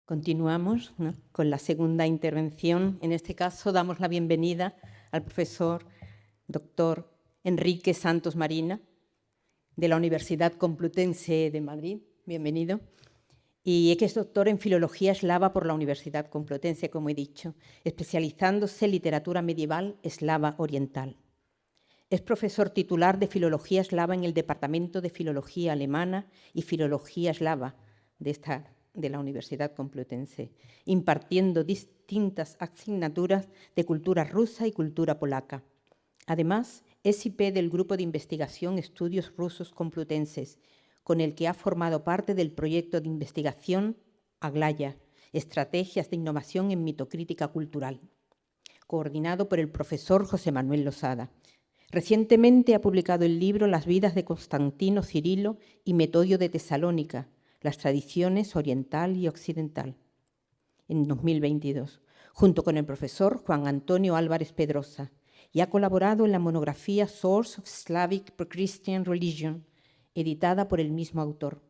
Continuamos, ¿no?, con la segunda intervención. En este caso, damos la bienvenida al profesor doctor Enrique Santos Marina, de la Universidad Complutense de Madrid. Bienvenido. Y que es doctor en Filología Eslava por la Universidad Complutense, como he dicho, especializándose en literatura medieval eslava oriental. Es profesor titular de Filología Eslava en el Departamento de Filología Alemana y Filología Eslava de la Universidad Complutense, impartiendo distintas asignaturas de cultura rusa y cultura polaca. Además, es IP del Grupo de Investigación Estudios Rusos Complutenses, con el que ha formado parte del proyecto de investigación Aglaya, Estrategias de Innovación en Mitocrítica Cultural, coordinado por el profesor José Manuel Losada. Recientemente ha publicado el libro Las vidas de Constantino Cirilo y Metodio de Tesalónica, las tradiciones oriental y occidental, en 2022, junto con el profesor Juan Antonio Álvarez Pedrosa, y ha colaborado en la monografía Source of Slavic Pre-Christian Religion, editada por el mismo autor.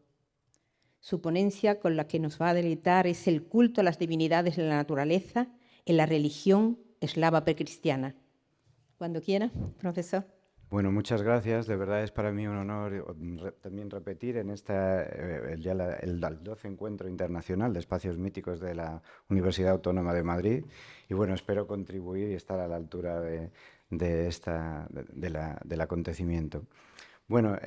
Su ponencia, con la que nos va a deleitar, es el culto a las divinidades de la naturaleza en la religión eslava precristiana. Cuando quiera, profesor. Bueno, muchas gracias. De verdad es para mí un honor también repetir en el 12 Encuentro Internacional de Espacios Míticos de la Universidad Autónoma de Madrid. Y bueno, espero contribuir y estar a la altura del acontecimiento. Bueno,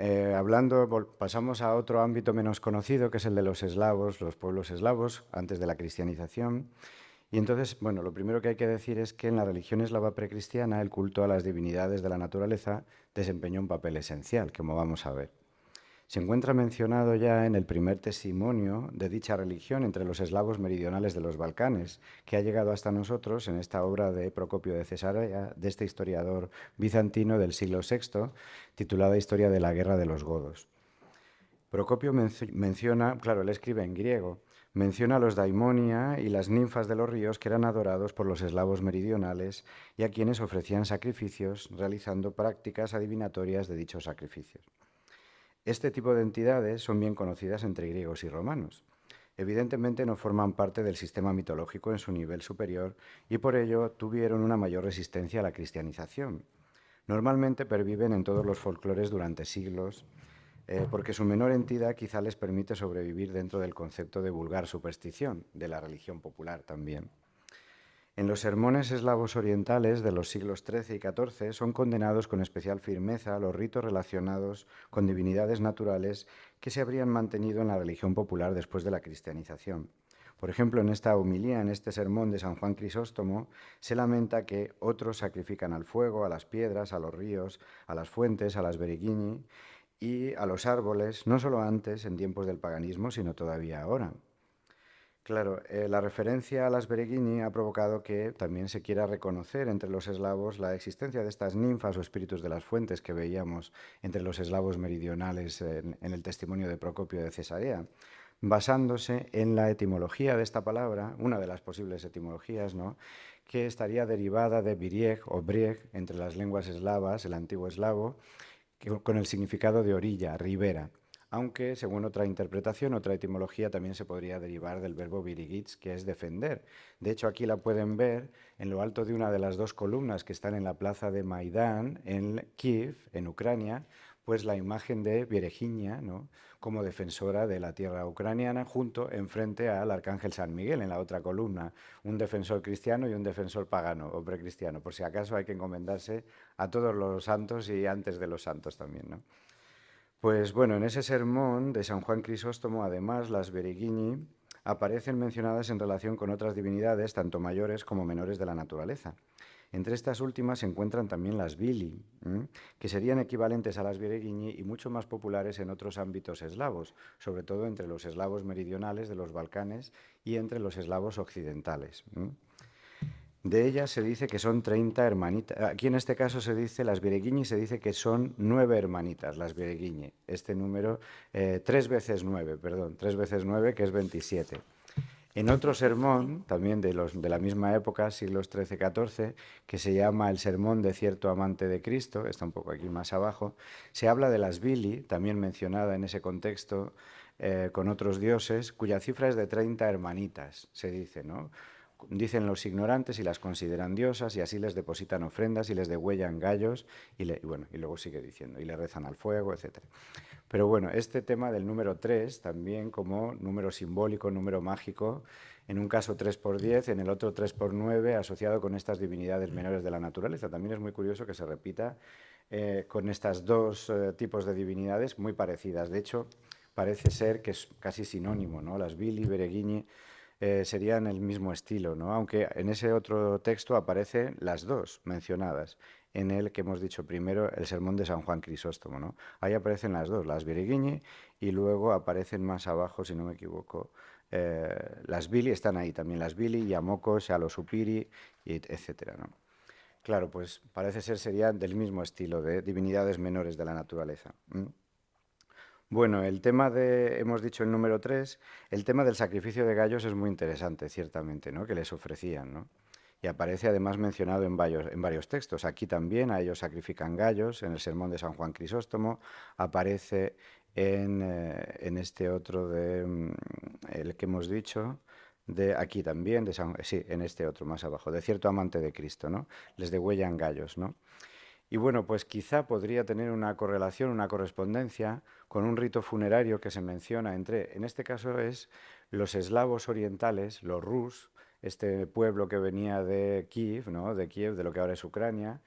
pasamos a otro ámbito menos conocido, que es el de los eslavos, los pueblos eslavos, antes de la cristianización. Y entonces, bueno, lo primero que hay que decir es que en la religión eslava precristiana el culto a las divinidades de la naturaleza desempeñó un papel esencial, como vamos a ver. Se encuentra mencionado ya en el primer testimonio de dicha religión entre los eslavos meridionales de los Balcanes, que ha llegado hasta nosotros en esta obra de Procopio de Cesarea, de este historiador bizantino del siglo VI, titulada Historia de la Guerra de los Godos. Procopio menciona, claro, él escribe en griego, menciona a los daimonia y las ninfas de los ríos que eran adorados por los eslavos meridionales y a quienes ofrecían sacrificios, realizando prácticas adivinatorias de dichos sacrificios. Este tipo de entidades son bien conocidas entre griegos y romanos. Evidentemente no forman parte del sistema mitológico en su nivel superior y por ello tuvieron una mayor resistencia a la cristianización. Normalmente perviven en todos los folclores durante siglos, porque su menor entidad quizá les permite sobrevivir dentro del concepto de vulgar superstición, de la religión popular también. En los sermones eslavos orientales de los siglos XIII y XIV son condenados con especial firmeza los ritos relacionados con divinidades naturales que se habrían mantenido en la religión popular después de la cristianización. Por ejemplo, en esta homilía, en este sermón de San Juan Crisóstomo, se lamenta que otros sacrifican al fuego, a las piedras, a los ríos, a las fuentes, a las berigini y a los árboles, no solo antes, en tiempos del paganismo, sino todavía ahora. Claro, la referencia a las berigini ha provocado que también se quiera reconocer entre los eslavos la existencia de estas ninfas o espíritus de las fuentes que veíamos entre los eslavos meridionales en el testimonio de Procopio de Cesarea, basándose en la etimología de esta palabra, una de las posibles etimologías, ¿no?, que estaría derivada de birieg o brieg entre las lenguas eslavas, el antiguo eslavo, con el significado de orilla, ribera, aunque, según otra interpretación, otra etimología, también se podría derivar del verbo virigits, que es defender. De hecho, aquí la pueden ver en lo alto de una de las dos columnas que están en la plaza de Maidán, en Kiev, en Ucrania, pues la imagen de Virginia, ¿no?, como defensora de la tierra ucraniana, junto enfrente al arcángel San Miguel, en la otra columna, un defensor cristiano y un defensor pagano o precristiano. Por si acaso hay que encomendarse a todos los santos y antes de los santos también, ¿no? Pues bueno, en ese sermón de San Juan Crisóstomo, además, las berigini aparecen mencionadas en relación con otras divinidades, tanto mayores como menores de la naturaleza. Entre estas últimas se encuentran también las Vili, que serían equivalentes a las berigini y mucho más populares en otros ámbitos eslavos, sobre todo entre los eslavos meridionales de los Balcanes y entre los eslavos occidentales. De ellas se dice que son 30 hermanitas. Aquí en este caso se dice, las Birigini se dice que son 9 hermanitas, las Birigini. Este número, 3 veces 9, que es 27. En otro sermón, también de la misma época, siglos XIII-XIV, que se llama el Sermón de cierto amante de Cristo, está un poco aquí más abajo, se habla de las Bili, también mencionada en ese contexto, con otros dioses, cuya cifra es de 30 hermanitas, se dice, ¿no? Dicen los ignorantes y las consideran diosas y así les depositan ofrendas y les degüellan gallos y luego sigue diciendo, y le rezan al fuego, etc. Pero bueno, este tema del número 3 también como número simbólico, número mágico, en un caso 3 por 10, en el otro 3 por 9, asociado con estas divinidades menores de la naturaleza. También es muy curioso que se repita con estos dos tipos de divinidades muy parecidas. De hecho, parece ser que es casi sinónimo, ¿no? Las Bili, Bereguini serían el mismo estilo, ¿no? Aunque en ese otro texto aparecen las dos mencionadas, en el que hemos dicho primero el sermón de San Juan Crisóstomo, ¿no? Ahí aparecen las dos, las Bereguini, y luego aparecen más abajo, si no me equivoco, las Bili, están ahí también, las Bili, Yamoco, Xalosupiri, etcétera, ¿no? Claro, pues parece ser serían del mismo estilo, de divinidades menores de la naturaleza. Bueno, hemos dicho el número 3, el tema del sacrificio de gallos es muy interesante, ciertamente, ¿no? Que les ofrecían, ¿no? Y aparece además mencionado en varios textos. Aquí también a ellos sacrifican gallos, en el sermón de San Juan Crisóstomo, aparece en este otro el que hemos dicho, de aquí también, sí, en este otro más abajo, de cierto amante de Cristo, ¿no? Les degüellan gallos, ¿no? Y bueno, pues quizá podría tener una correlación, una correspondencia con un rito funerario que se menciona en este caso es los eslavos orientales, los rus, este pueblo que venía de Kiev, ¿no? De Kiev, de lo que ahora es Ucrania,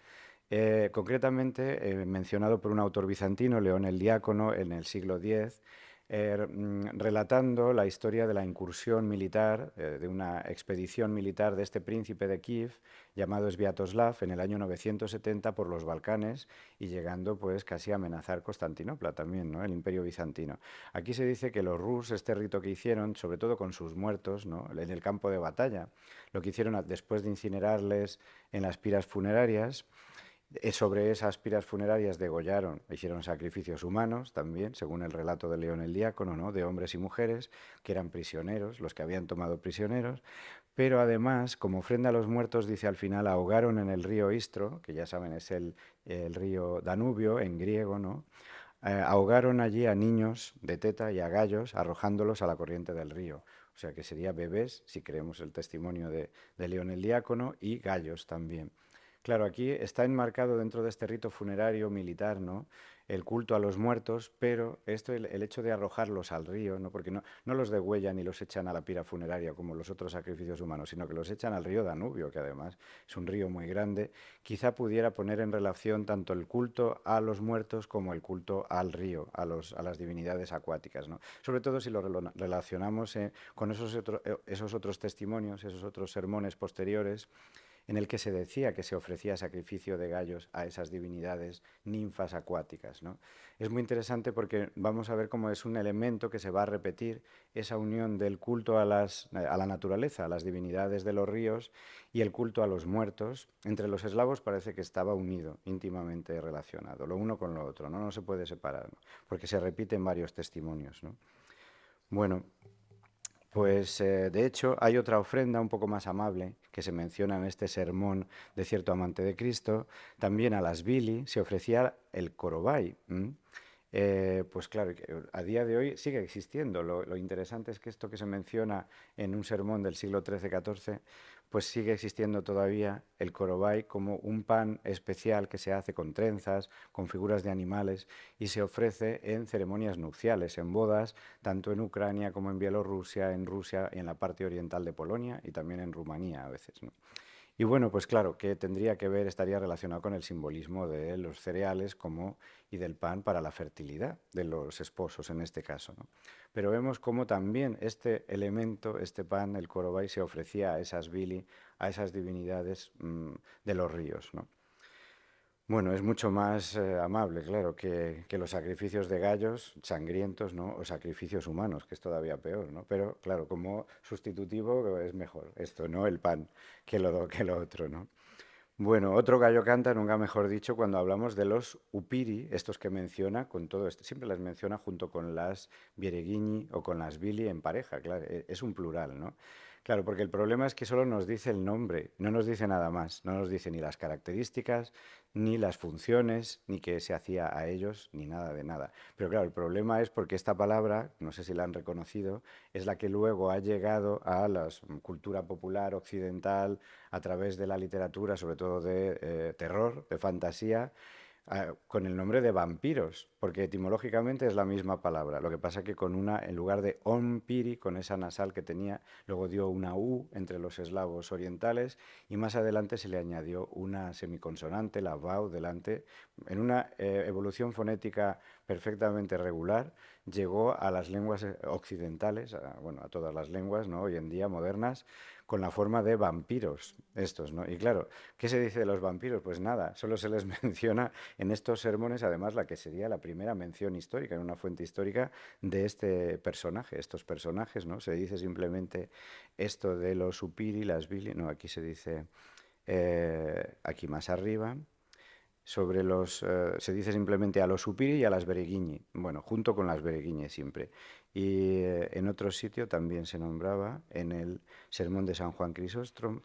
concretamente mencionado por un autor bizantino, León el Diácono, en el siglo X, relatando la historia de la incursión militar, de una expedición militar de este príncipe de Kiev, llamado Sviatoslav, en el año 970 por los Balcanes y llegando pues casi a amenazar Constantinopla también, ¿no? El imperio bizantino. Aquí se dice que los rus, este rito que hicieron, sobre todo con sus muertos, ¿no? En el campo de batalla, lo que hicieron después de incinerarles en las piras funerarias, sobre esas piras funerarias degollaron, hicieron sacrificios humanos también, según el relato de León el Diácono, ¿no? De hombres y mujeres que eran prisioneros, los que habían tomado prisioneros, pero además, como ofrenda a los muertos, dice al final, ahogaron en el río Istro, que ya saben es el río Danubio en griego, ¿no? Ahogaron allí a niños de teta y a gallos, arrojándolos a la corriente del río. O sea que sería bebés, si creemos el testimonio de León el Diácono, y gallos también. Claro, aquí está enmarcado dentro de este rito funerario militar, ¿no? El culto a los muertos, pero el hecho de arrojarlos al río, ¿no? Porque no los degüellan y los echan a la pira funeraria como los otros sacrificios humanos, sino que los echan al río Danubio, que además es un río muy grande, quizá pudiera poner en relación tanto el culto a los muertos como el culto al río, a las divinidades acuáticas, ¿no? Sobre todo si lo relacionamos con esos otros testimonios, esos otros sermones posteriores, en el que se decía que se ofrecía sacrificio de gallos a esas divinidades ninfas acuáticas, ¿no? Es muy interesante porque vamos a ver cómo es un elemento que se va a repetir, esa unión del culto a la naturaleza, a las divinidades de los ríos, y el culto a los muertos. Entre los eslavos parece que estaba unido, íntimamente relacionado, lo uno con lo otro, ¿no? No se puede separar, ¿no? Porque se repite en varios testimonios, ¿no? Bueno, pues de hecho hay otra ofrenda un poco más amable que se menciona en este sermón de cierto amante de Cristo. También a las Bili se ofrecía el corobay. Pues claro, a día de hoy sigue existiendo. Lo interesante es que esto que se menciona en un sermón del siglo XIII-XIV, pues sigue existiendo todavía el corobay como un pan especial que se hace con trenzas, con figuras de animales y se ofrece en ceremonias nupciales, en bodas, tanto en Ucrania como en Bielorrusia, en Rusia y en la parte oriental de Polonia y también en Rumanía a veces, ¿no? Y bueno, pues claro, que tendría que ver, estaría relacionado con el simbolismo de los cereales y del pan para la fertilidad de los esposos en este caso, ¿no? Pero vemos cómo también este elemento, este pan, el corobay, se ofrecía a esas bili, a esas divinidades de los ríos, ¿no? Bueno, es mucho más amable, claro, que los sacrificios de gallos sangrientos, ¿no? O sacrificios humanos, que es todavía peor, ¿no? Pero claro, como sustitutivo es mejor esto, ¿no? El pan que lo otro, ¿no? Bueno, otro gallo canta, nunca mejor dicho, cuando hablamos de los upiri, estos que menciona con todo esto, siempre las menciona junto con las viereguiñi o con las bili en pareja, claro, es un plural, ¿no? Claro, porque el problema es que solo nos dice el nombre, no nos dice nada más, no nos dice ni las características, ni las funciones, ni qué se hacía a ellos, ni nada de nada. Pero claro, el problema es porque esta palabra, no sé si la han reconocido, es la que luego ha llegado a la cultura popular occidental a través de la literatura, sobre todo de terror, de fantasía, con el nombre de vampiros, porque etimológicamente es la misma palabra. Lo que pasa que con una, en lugar de ompiri, con esa nasal que tenía, luego dio una U entre los eslavos orientales y más adelante se le añadió una semiconsonante, la vau, delante. En una evolución fonética perfectamente regular, llegó a las lenguas occidentales, bueno, a todas las lenguas, ¿no? Hoy en día modernas, con la forma de vampiros, estos, ¿no? Y claro, ¿qué se dice de los vampiros? Pues nada, solo se les menciona en estos sermones, además, la que sería la primera mención histórica, en una fuente histórica, de este personaje, estos personajes, ¿no? Se dice simplemente esto de los upiri, las bili, no, aquí se dice, aquí más arriba, sobre los, se dice simplemente a los upiri y a las bereguiñi, bueno, junto con las bereguiñe siempre. Y en otro sitio también se nombraba, en el sermón de San Juan Crisóstomo,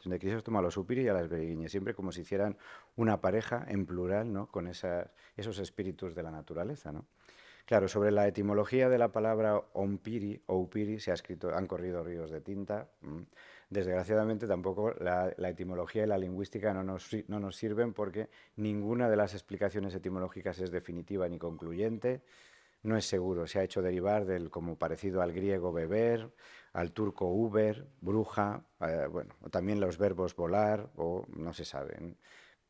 a los upiri y a las bereguiñe, siempre como si hicieran una pareja en plural, ¿no? Con esos espíritus de la naturaleza, ¿no? Claro, sobre la etimología de la palabra ompiri o upiri se ha escrito, han corrido ríos de tinta. Desgraciadamente tampoco la etimología y la lingüística no nos sirven porque ninguna de las explicaciones etimológicas es definitiva ni concluyente. No es seguro, se ha hecho derivar del como parecido al griego beber, al turco uber, bruja, bueno, o también los verbos volar o no se sabe.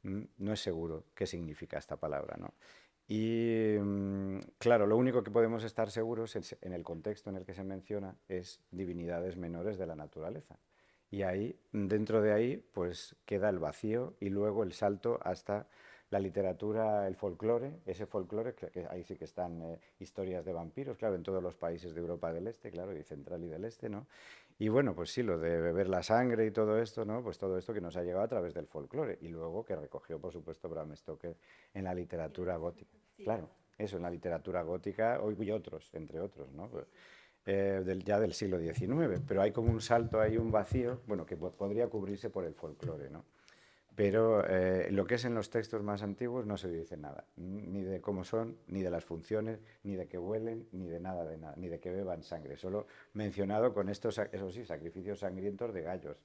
No es seguro qué significa esta palabra, ¿no? Y claro, lo único que podemos estar seguros en el contexto en el que se menciona es divinidades menores de la naturaleza. Y ahí, dentro de ahí, pues queda el vacío y luego el salto hasta la literatura, el folclore, ese folclore, que ahí sí que están historias de vampiros, claro, en todos los países de Europa del Este, claro, y central y del Este, ¿no? Y bueno, pues sí, lo de beber la sangre y todo esto, ¿no? Pues todo esto que nos ha llegado a través del folclore y luego que recogió, por supuesto, Bram Stoker en la literatura gótica. Claro, eso, en la literatura gótica y otros, entre otros, ¿no? Ya del siglo XIX, pero hay como un salto, hay un vacío, bueno, que podría cubrirse por el folclore, ¿no? Pero lo que es en los textos más antiguos no se dice nada, ni de cómo son, ni de las funciones, ni de que huelen, ni de nada, ni de que beban sangre. Solo mencionado con estos, eso sí, sacrificios sangrientos de gallos.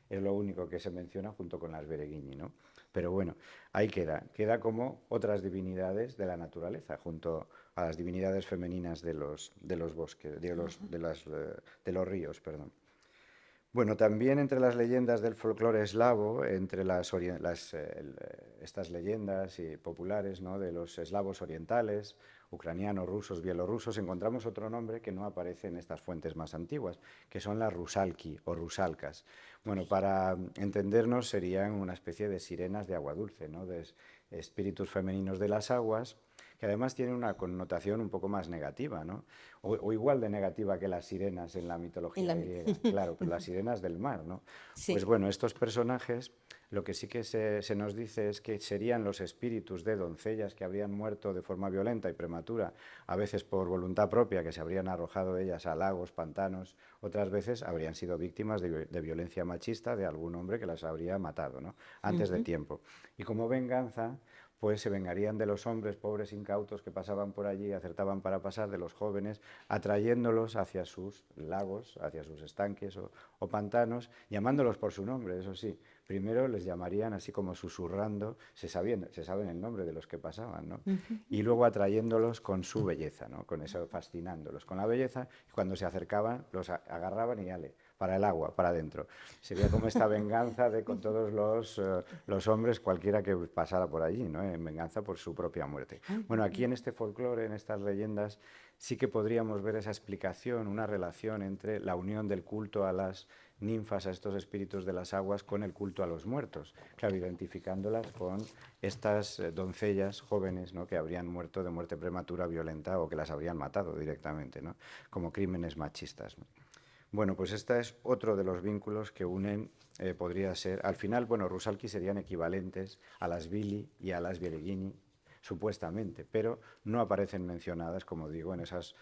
Es lo único que se menciona junto con las bereguini, ¿no? Pero bueno, ahí queda como otras divinidades de la naturaleza, junto a las divinidades femeninas de los bosques, de los ríos, perdón. Bueno, también entre las leyendas del folclore eslavo, entre estas leyendas populares, ¿no? De los eslavos orientales, ucranianos, rusos, bielorrusos, encontramos otro nombre que no aparece en estas fuentes más antiguas, que son las rusalki o rusalcas. Bueno, para entendernos serían una especie de sirenas de agua dulce, ¿no? De espíritus femeninos de las aguas, que además tienen una connotación un poco más negativa, ¿no? O igual de negativa que las sirenas en la mitología griega, claro, pero las sirenas del mar, ¿no? Pues Sí. bueno, estos personajes, lo que sí que se nos dice es que serían los espíritus de doncellas que habrían muerto de forma violenta y prematura, a veces por voluntad propia, que se habrían arrojado ellas a lagos, pantanos, otras veces habrían sido víctimas de violencia machista de algún hombre que las habría matado, ¿no? Antes de tiempo. Y como venganza, pues se vengarían de los hombres pobres incautos que pasaban por allí, acertaban para pasar, de los jóvenes, atrayéndolos hacia sus lagos, hacia sus estanques o pantanos, llamándolos por su nombre, eso sí. Primero les llamarían así como susurrando, se saben el nombre de los que pasaban, ¿no? Y luego atrayéndolos con su belleza, ¿no? Con eso, fascinándolos con la belleza, y cuando se acercaban los agarraban y ale, para el agua, para adentro. Sería como esta venganza de con todos los hombres, cualquiera que pasara por allí, ¿no? En venganza por su propia muerte. Bueno, aquí en este folclore, en estas leyendas, sí que podríamos ver esa explicación, una relación entre la unión del culto a las ninfas, a estos espíritus de las aguas, con el culto a los muertos. Claro, identificándolas con estas doncellas jóvenes, ¿no? Que habrían muerto de muerte prematura violenta o que las habrían matado directamente, ¿no? Como crímenes machistas, ¿no? Bueno, pues este es otro de los vínculos que unen, podría ser, al final, bueno, Rusalki serían equivalentes a las Vili y a las Biereguini, supuestamente, pero no aparecen mencionadas, como digo, en esos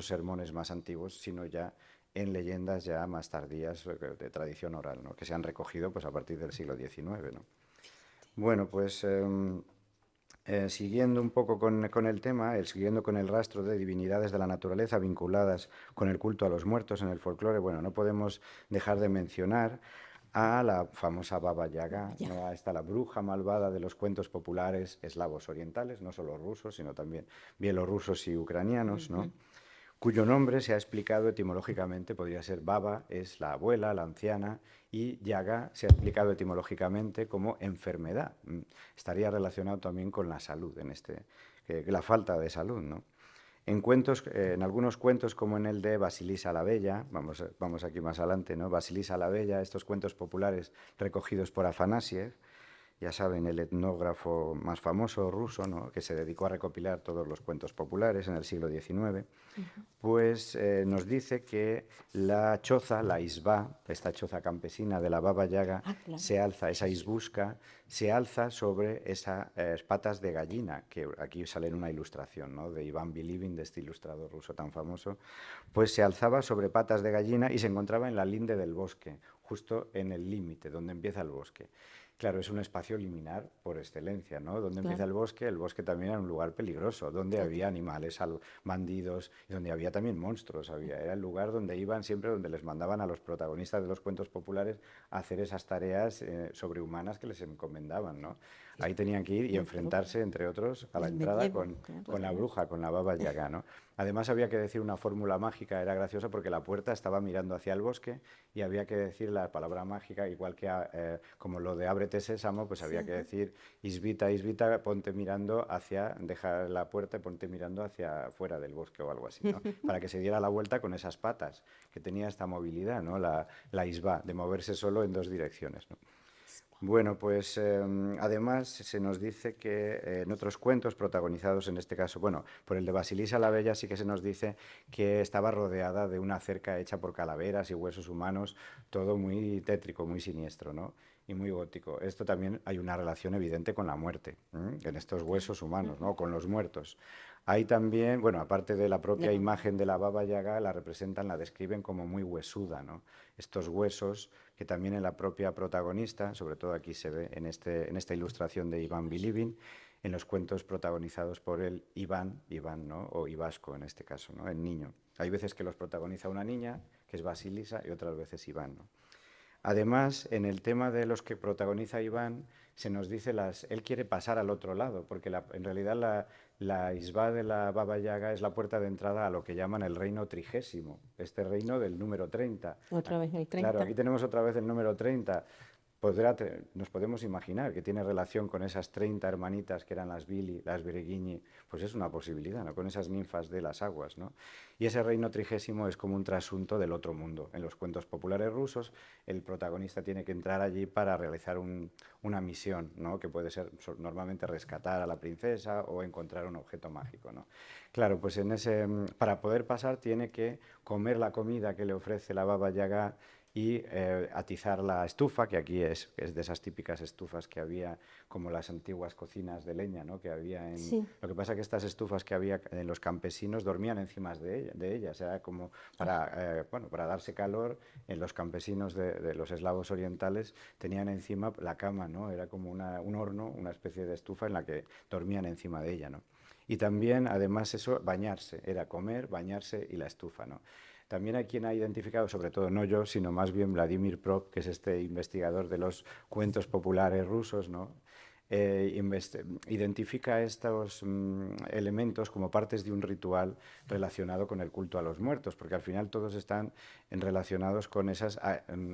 sermones más antiguos, sino ya en leyendas ya más tardías de tradición oral, ¿no? Que se han recogido pues, a partir del siglo XIX, ¿no? Bueno, pues siguiendo un poco con el tema, siguiendo con el rastro de divinidades de la naturaleza vinculadas con el culto a los muertos en el folclore, bueno, no podemos dejar de mencionar a la famosa Baba Yaga, ¿no? A esta la bruja malvada de los cuentos populares eslavos orientales, no solo rusos, sino también bielorrusos y ucranianos, ¿no? Cuyo nombre se ha explicado etimológicamente, podría ser Baba, es la abuela, la anciana, y Yaga se ha explicado etimológicamente como enfermedad. Estaría relacionado también con la salud, la falta de salud, ¿no? En algunos cuentos, como en el de Basilisa la Bella, vamos aquí más adelante, ¿no? Basilisa la Bella, estos cuentos populares recogidos por Afanasiev, ya saben, el etnógrafo más famoso ruso, ¿no? Que se dedicó a recopilar todos los cuentos populares en el siglo XIX, pues nos dice que la choza, la isbá, esta choza campesina de la Baba Yaga, claro. se alza, esa isbusca, se alza sobre esas patas de gallina, que aquí sale en una ilustración, ¿no? De Iván Bilibin, de este ilustrador ruso tan famoso, pues se alzaba sobre patas de gallina y se encontraba en la linde del bosque, justo en el límite, donde empieza el bosque. Claro, es un espacio liminar por excelencia, ¿no? Donde empieza el bosque también era un lugar peligroso, donde había animales, bandidos, y donde había también monstruos. Era el lugar donde iban siempre, donde les mandaban a los protagonistas de los cuentos populares a hacer esas tareas sobrehumanas que les encomendaban, ¿no? Ahí tenían que ir y enfrentarse, entre otros, a la entrada con la bruja, con la Baba Yaga, ¿no? Además había que decir una fórmula mágica, era graciosa porque la puerta estaba mirando hacia el bosque y había que decir la palabra mágica, igual que como lo de ábrete sésamo, pues había que decir isbita, isbita, ponte mirando hacia, deja la puerta y ponte mirando hacia fuera del bosque o algo así, ¿no? Para que se diera la vuelta con esas patas, que tenía esta movilidad, ¿no? La isba, de moverse solo en dos direcciones, ¿no? Bueno, pues además se nos dice que en otros cuentos protagonizados, en este caso, bueno, por el de Basilisa la Bella sí que se nos dice que estaba rodeada de una cerca hecha por calaveras y huesos humanos, todo muy tétrico, muy siniestro, ¿no? Y muy gótico. Esto también hay una relación evidente con la muerte, en estos huesos humanos, ¿no? Con los muertos. Hay también, bueno, aparte de la propia imagen de la Baba Yaga, la representan, la describen como muy huesuda, ¿no? Estos huesos que también en la propia protagonista, sobre todo aquí se ve en esta ilustración de Iván Bilibin, en los cuentos protagonizados por el Iván, ¿no? O Ivasco en este caso, ¿no? El niño. Hay veces que los protagoniza una niña, que es Basilisa, y otras veces Iván, ¿no? Además, en el tema de los que protagoniza Iván, se nos dice él quiere pasar al otro lado, porque en realidad la isbá de la Baba Yaga es la puerta de entrada a lo que llaman el reino trigésimo, este reino del número 30. Otra vez el 30. Claro, aquí tenemos otra vez el número 30. Nos podemos imaginar que tiene relación con esas 30 hermanitas que eran las Vili, las Bereguini, pues es una posibilidad, ¿no? Con esas ninfas de las aguas, ¿no? Y ese reino trigésimo es como un trasunto del otro mundo. En los cuentos populares rusos, el protagonista tiene que entrar allí para realizar una misión, ¿no? Que puede ser normalmente rescatar a la princesa o encontrar un objeto mágico, ¿no? Claro, pues para poder pasar tiene que comer la comida que le ofrece la Baba Yaga y atizar la estufa, que aquí es de esas típicas estufas que había como las antiguas cocinas de leña, ¿no? Que había Lo que pasa es que estas estufas que había en los campesinos dormían encima de ellas, era como para darse calor. En los campesinos de los eslavos orientales tenían encima la cama, ¿no? Era como un horno, una especie de estufa en la que dormían encima de ella, ¿no? Y también, además, bañarse, era comer, bañarse y la estufa, ¿no? También hay quien ha identificado, sobre todo no yo, sino más bien Vladimir Prop, que es este investigador de los cuentos populares rusos, ¿no? Identifica estos elementos como partes de un ritual relacionado con el culto a los muertos, porque al final todos están relacionados con esas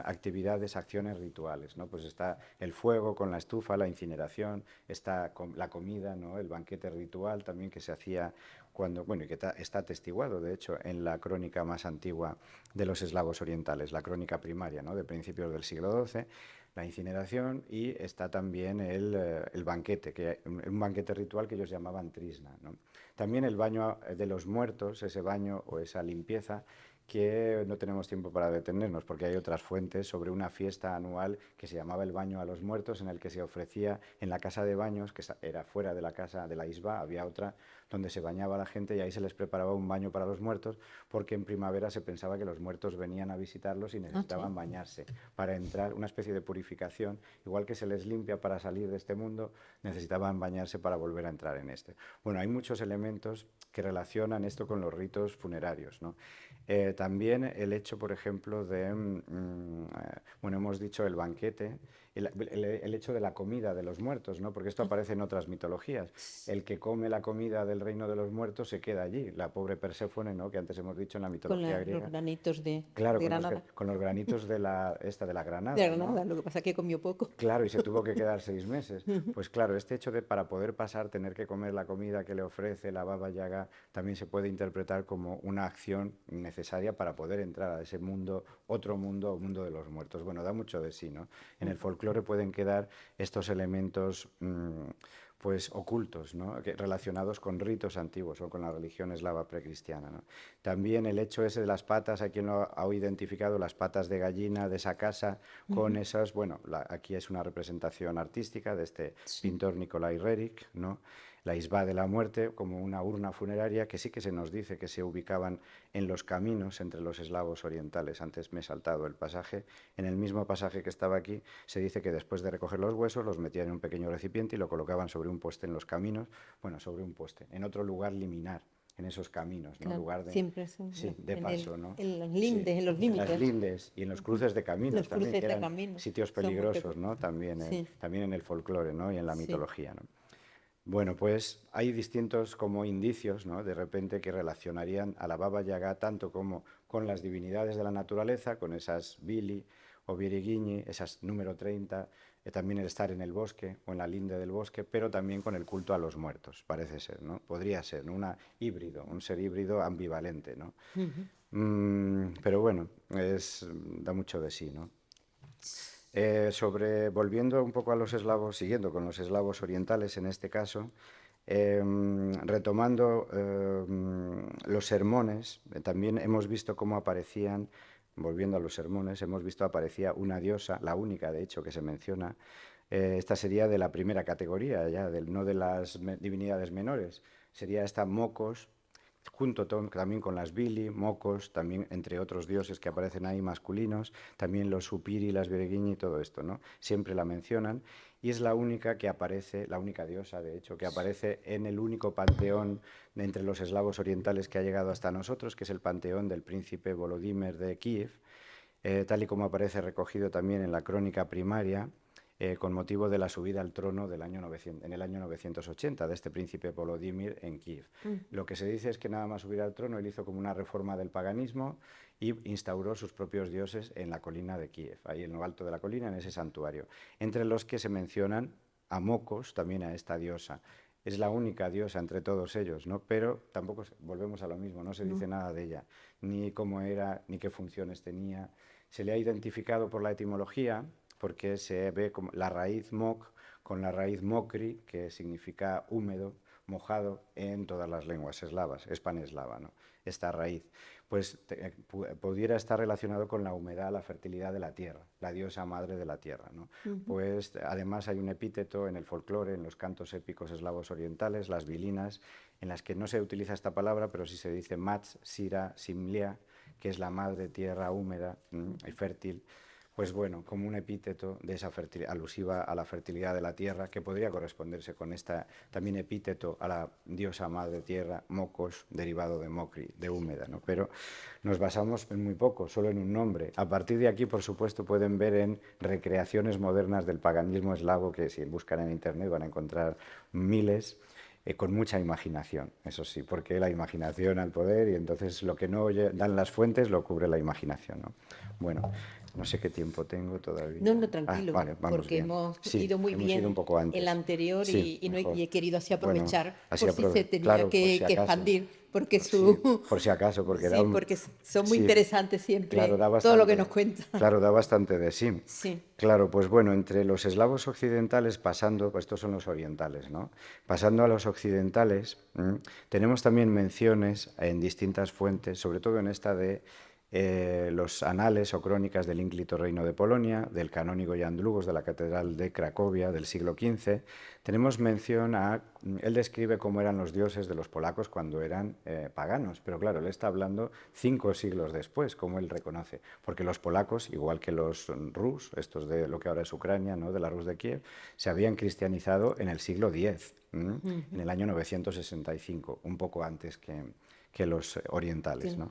actividades, acciones rituales, ¿no? Pues está el fuego con la estufa, la incineración, está la comida, ¿no? El banquete ritual también que se hacía y que está atestiguado, de hecho, en la crónica más antigua de los eslavos orientales, la crónica primaria, ¿no? De principios del siglo XII, la incineración, y está también el banquete, un banquete ritual que ellos llamaban trisna, ¿no? También el baño de los muertos, ese baño o esa limpieza, que no tenemos tiempo para detenernos, porque hay otras fuentes sobre una fiesta anual que se llamaba el Baño a los Muertos, en el que se ofrecía en la casa de baños, que era fuera de la casa de la isba, había otra donde se bañaba la gente y ahí se les preparaba un baño para los muertos, porque en primavera se pensaba que los muertos venían a visitarlos y necesitaban bañarse para entrar, una especie de purificación, igual que se les limpia para salir de este mundo, necesitaban bañarse para volver a entrar en este. Bueno, hay muchos elementos que relacionan esto con los ritos funerarios, ¿no? También el hecho, por ejemplo, de, bueno, hemos dicho el banquete, el hecho de la comida de los muertos, ¿no? Porque esto aparece en otras mitologías. El que come la comida del reino de los muertos se queda allí. La pobre Perséfone, ¿no? Que antes hemos dicho en la mitología griega. Los granitos Claro, de Granada. con los granitos de la Granada. De Granada, ¿no? Lo que pasa es que comió poco. Claro, y se tuvo que quedar 6 meses. Pues claro, este hecho de para poder pasar, tener que comer la comida que le ofrece la Baba Yaga, también se puede interpretar como una acción necesaria para poder entrar a ese mundo, otro mundo, o mundo de los muertos. Bueno, da mucho de sí, ¿no? En el folclore pueden quedar estos elementos pues ocultos, ¿no? Relacionados con ritos antiguos o con la religión eslava precristiana, ¿no? También el hecho ese de las patas, hay quien lo ha identificado, las patas de gallina de esa casa, con esas, bueno, aquí es una representación artística de este pintor Nikolai Rerik, ¿no? La isba de la muerte, como una urna funeraria que sí que se nos dice que se ubicaban en los caminos entre los eslavos orientales. Antes me he saltado el pasaje. En el mismo pasaje que estaba aquí se dice que después de recoger los huesos los metían en un pequeño recipiente y lo colocaban sobre un poste en los caminos, bueno, sobre un poste, en otro lugar liminar, en esos caminos, ¿no? Claro, lugar de, siempre de paso, ¿no? En los lindes, sí, en los límites. En las lindes y en los cruces de caminos Los también, cruces que de eran caminos sitios son muy peligrosos, ¿no? También, sí. también en el folclore, ¿no? Y en la Sí. mitología, ¿no? Bueno, pues hay distintos como indicios, ¿no? De repente que relacionarían a la Baba Yaga tanto como con las divinidades de la naturaleza, con esas Vili o Viriguiñi, esas número 30, también el estar en el bosque o en la linde del bosque, pero también con el culto a los muertos, parece ser, ¿no? Podría ser, ¿no? Un ser híbrido ambivalente, ¿no? Pero bueno, da mucho de sí, ¿no? Volviendo un poco a los eslavos, siguiendo con los eslavos orientales en este caso, retomando los sermones, también hemos visto cómo aparecían, volviendo a los sermones, hemos visto aparecía una diosa, la única de hecho que se menciona. Esta sería de la primera categoría, ya, no de las divinidades menores, sería esta Mocos, junto también con las Vili, Mocos, también entre otros dioses que aparecen ahí masculinos, también los Supiri, las Virguini y todo esto, ¿no? Siempre la mencionan y es la única que aparece, la única diosa de hecho, que aparece en el único panteón de entre los eslavos orientales que ha llegado hasta nosotros, que es el panteón del príncipe Volodímir de Kiev, tal y como aparece recogido también en la crónica primaria, con motivo de la subida al trono en el año 980 de este príncipe Volodímir en Kiev. Lo que se dice es que nada más subir al trono, él hizo como una reforma del paganismo y instauró sus propios dioses en la colina de Kiev, ahí en lo alto de la colina, en ese santuario, entre los que se mencionan a Mocos, también a esta diosa. Es la única diosa entre todos ellos, ¿no? Pero tampoco, volvemos a lo mismo, no se dice nada de ella, ni cómo era, ni qué funciones tenía. Se le ha identificado por la etimología, porque se ve como la raíz moc con la raíz mokri, que significa húmedo, mojado en todas las lenguas eslavas, es paneslava, ¿no? Esta raíz, pues pudiera estar relacionado con la humedad, la fertilidad de la tierra, la diosa madre de la tierra, ¿no? Pues además hay un epíteto en el folclore, en los cantos épicos eslavos orientales, las bilinas, en las que no se utiliza esta palabra, pero sí se dice mats, sira, simlia, que es la madre tierra húmeda y fértil. Pues bueno, como un epíteto de esa alusiva a la fertilidad de la tierra, que podría corresponderse con esta también epíteto a la diosa madre tierra, Mocos, derivado de Mokri, de húmeda, ¿no? Pero nos basamos en muy poco, solo en un nombre. A partir de aquí, por supuesto, pueden ver en recreaciones modernas del paganismo eslavo, que si buscan en internet van a encontrar miles, con mucha imaginación, eso sí, porque la imaginación al poder y entonces lo que no dan las fuentes lo cubre la imaginación, ¿no? Bueno, no sé qué tiempo tengo todavía. No, tranquilo, vale, vamos porque bien. hemos Sí, ido muy hemos bien ido un poco antes. el anterior Sí, y he querido así bueno, aprovechar así por si se tenía claro, por si que acaso. expandir, porque Sí, por si acaso, porque sí, porque son muy sí, interesantes siempre claro, da bastante, todo lo que nos cuenta. Claro, da bastante de sí. Sí. Claro, pues bueno, entre los eslavos occidentales pasando, pues estos son los orientales, ¿no? Pasando a los occidentales, tenemos también menciones en distintas fuentes, sobre todo en esta de los anales o crónicas del ínclito reino de Polonia, del canónigo Jan Długosz de la Catedral de Cracovia del siglo XV, tenemos mención a... Él describe cómo eran los dioses de los polacos cuando eran paganos, pero claro, él está hablando 5 siglos después, como él reconoce, porque los polacos, igual que los rus, estos de lo que ahora es Ucrania, ¿no?, de la Rus de Kiev, se habían cristianizado en el siglo X, en el año 965, un poco antes que los orientales, ¿no?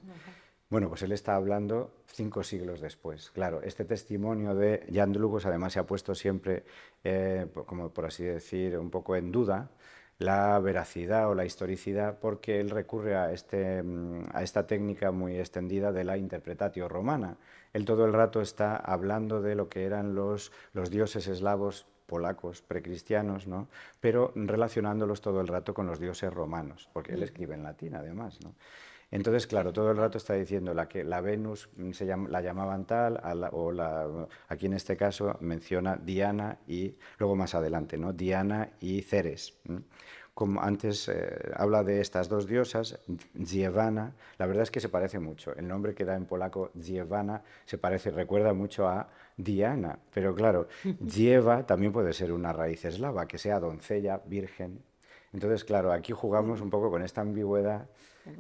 Bueno, pues él está hablando 5 siglos después. Claro, este testimonio de Jan Długosz además se ha puesto siempre, como por así decir, un poco en duda la veracidad o la historicidad, porque él recurre a esta técnica muy extendida de la interpretatio romana. Él todo el rato está hablando de lo que eran los dioses eslavos polacos precristianos, ¿no?, pero relacionándolos todo el rato con los dioses romanos, porque él escribe en latín además, ¿no? Entonces, claro, todo el rato está diciendo que la Venus la llamaban tal, aquí en este caso menciona Diana y luego más adelante, ¿no?, Diana y Ceres. Como antes habla de estas dos diosas, Dziewana, la verdad es que se parece mucho. El nombre que da en polaco Dziewana recuerda mucho a Diana, pero claro, Dziewa también puede ser una raíz eslava, que sea doncella, virgen. Entonces, claro, aquí jugamos un poco con esta ambigüedad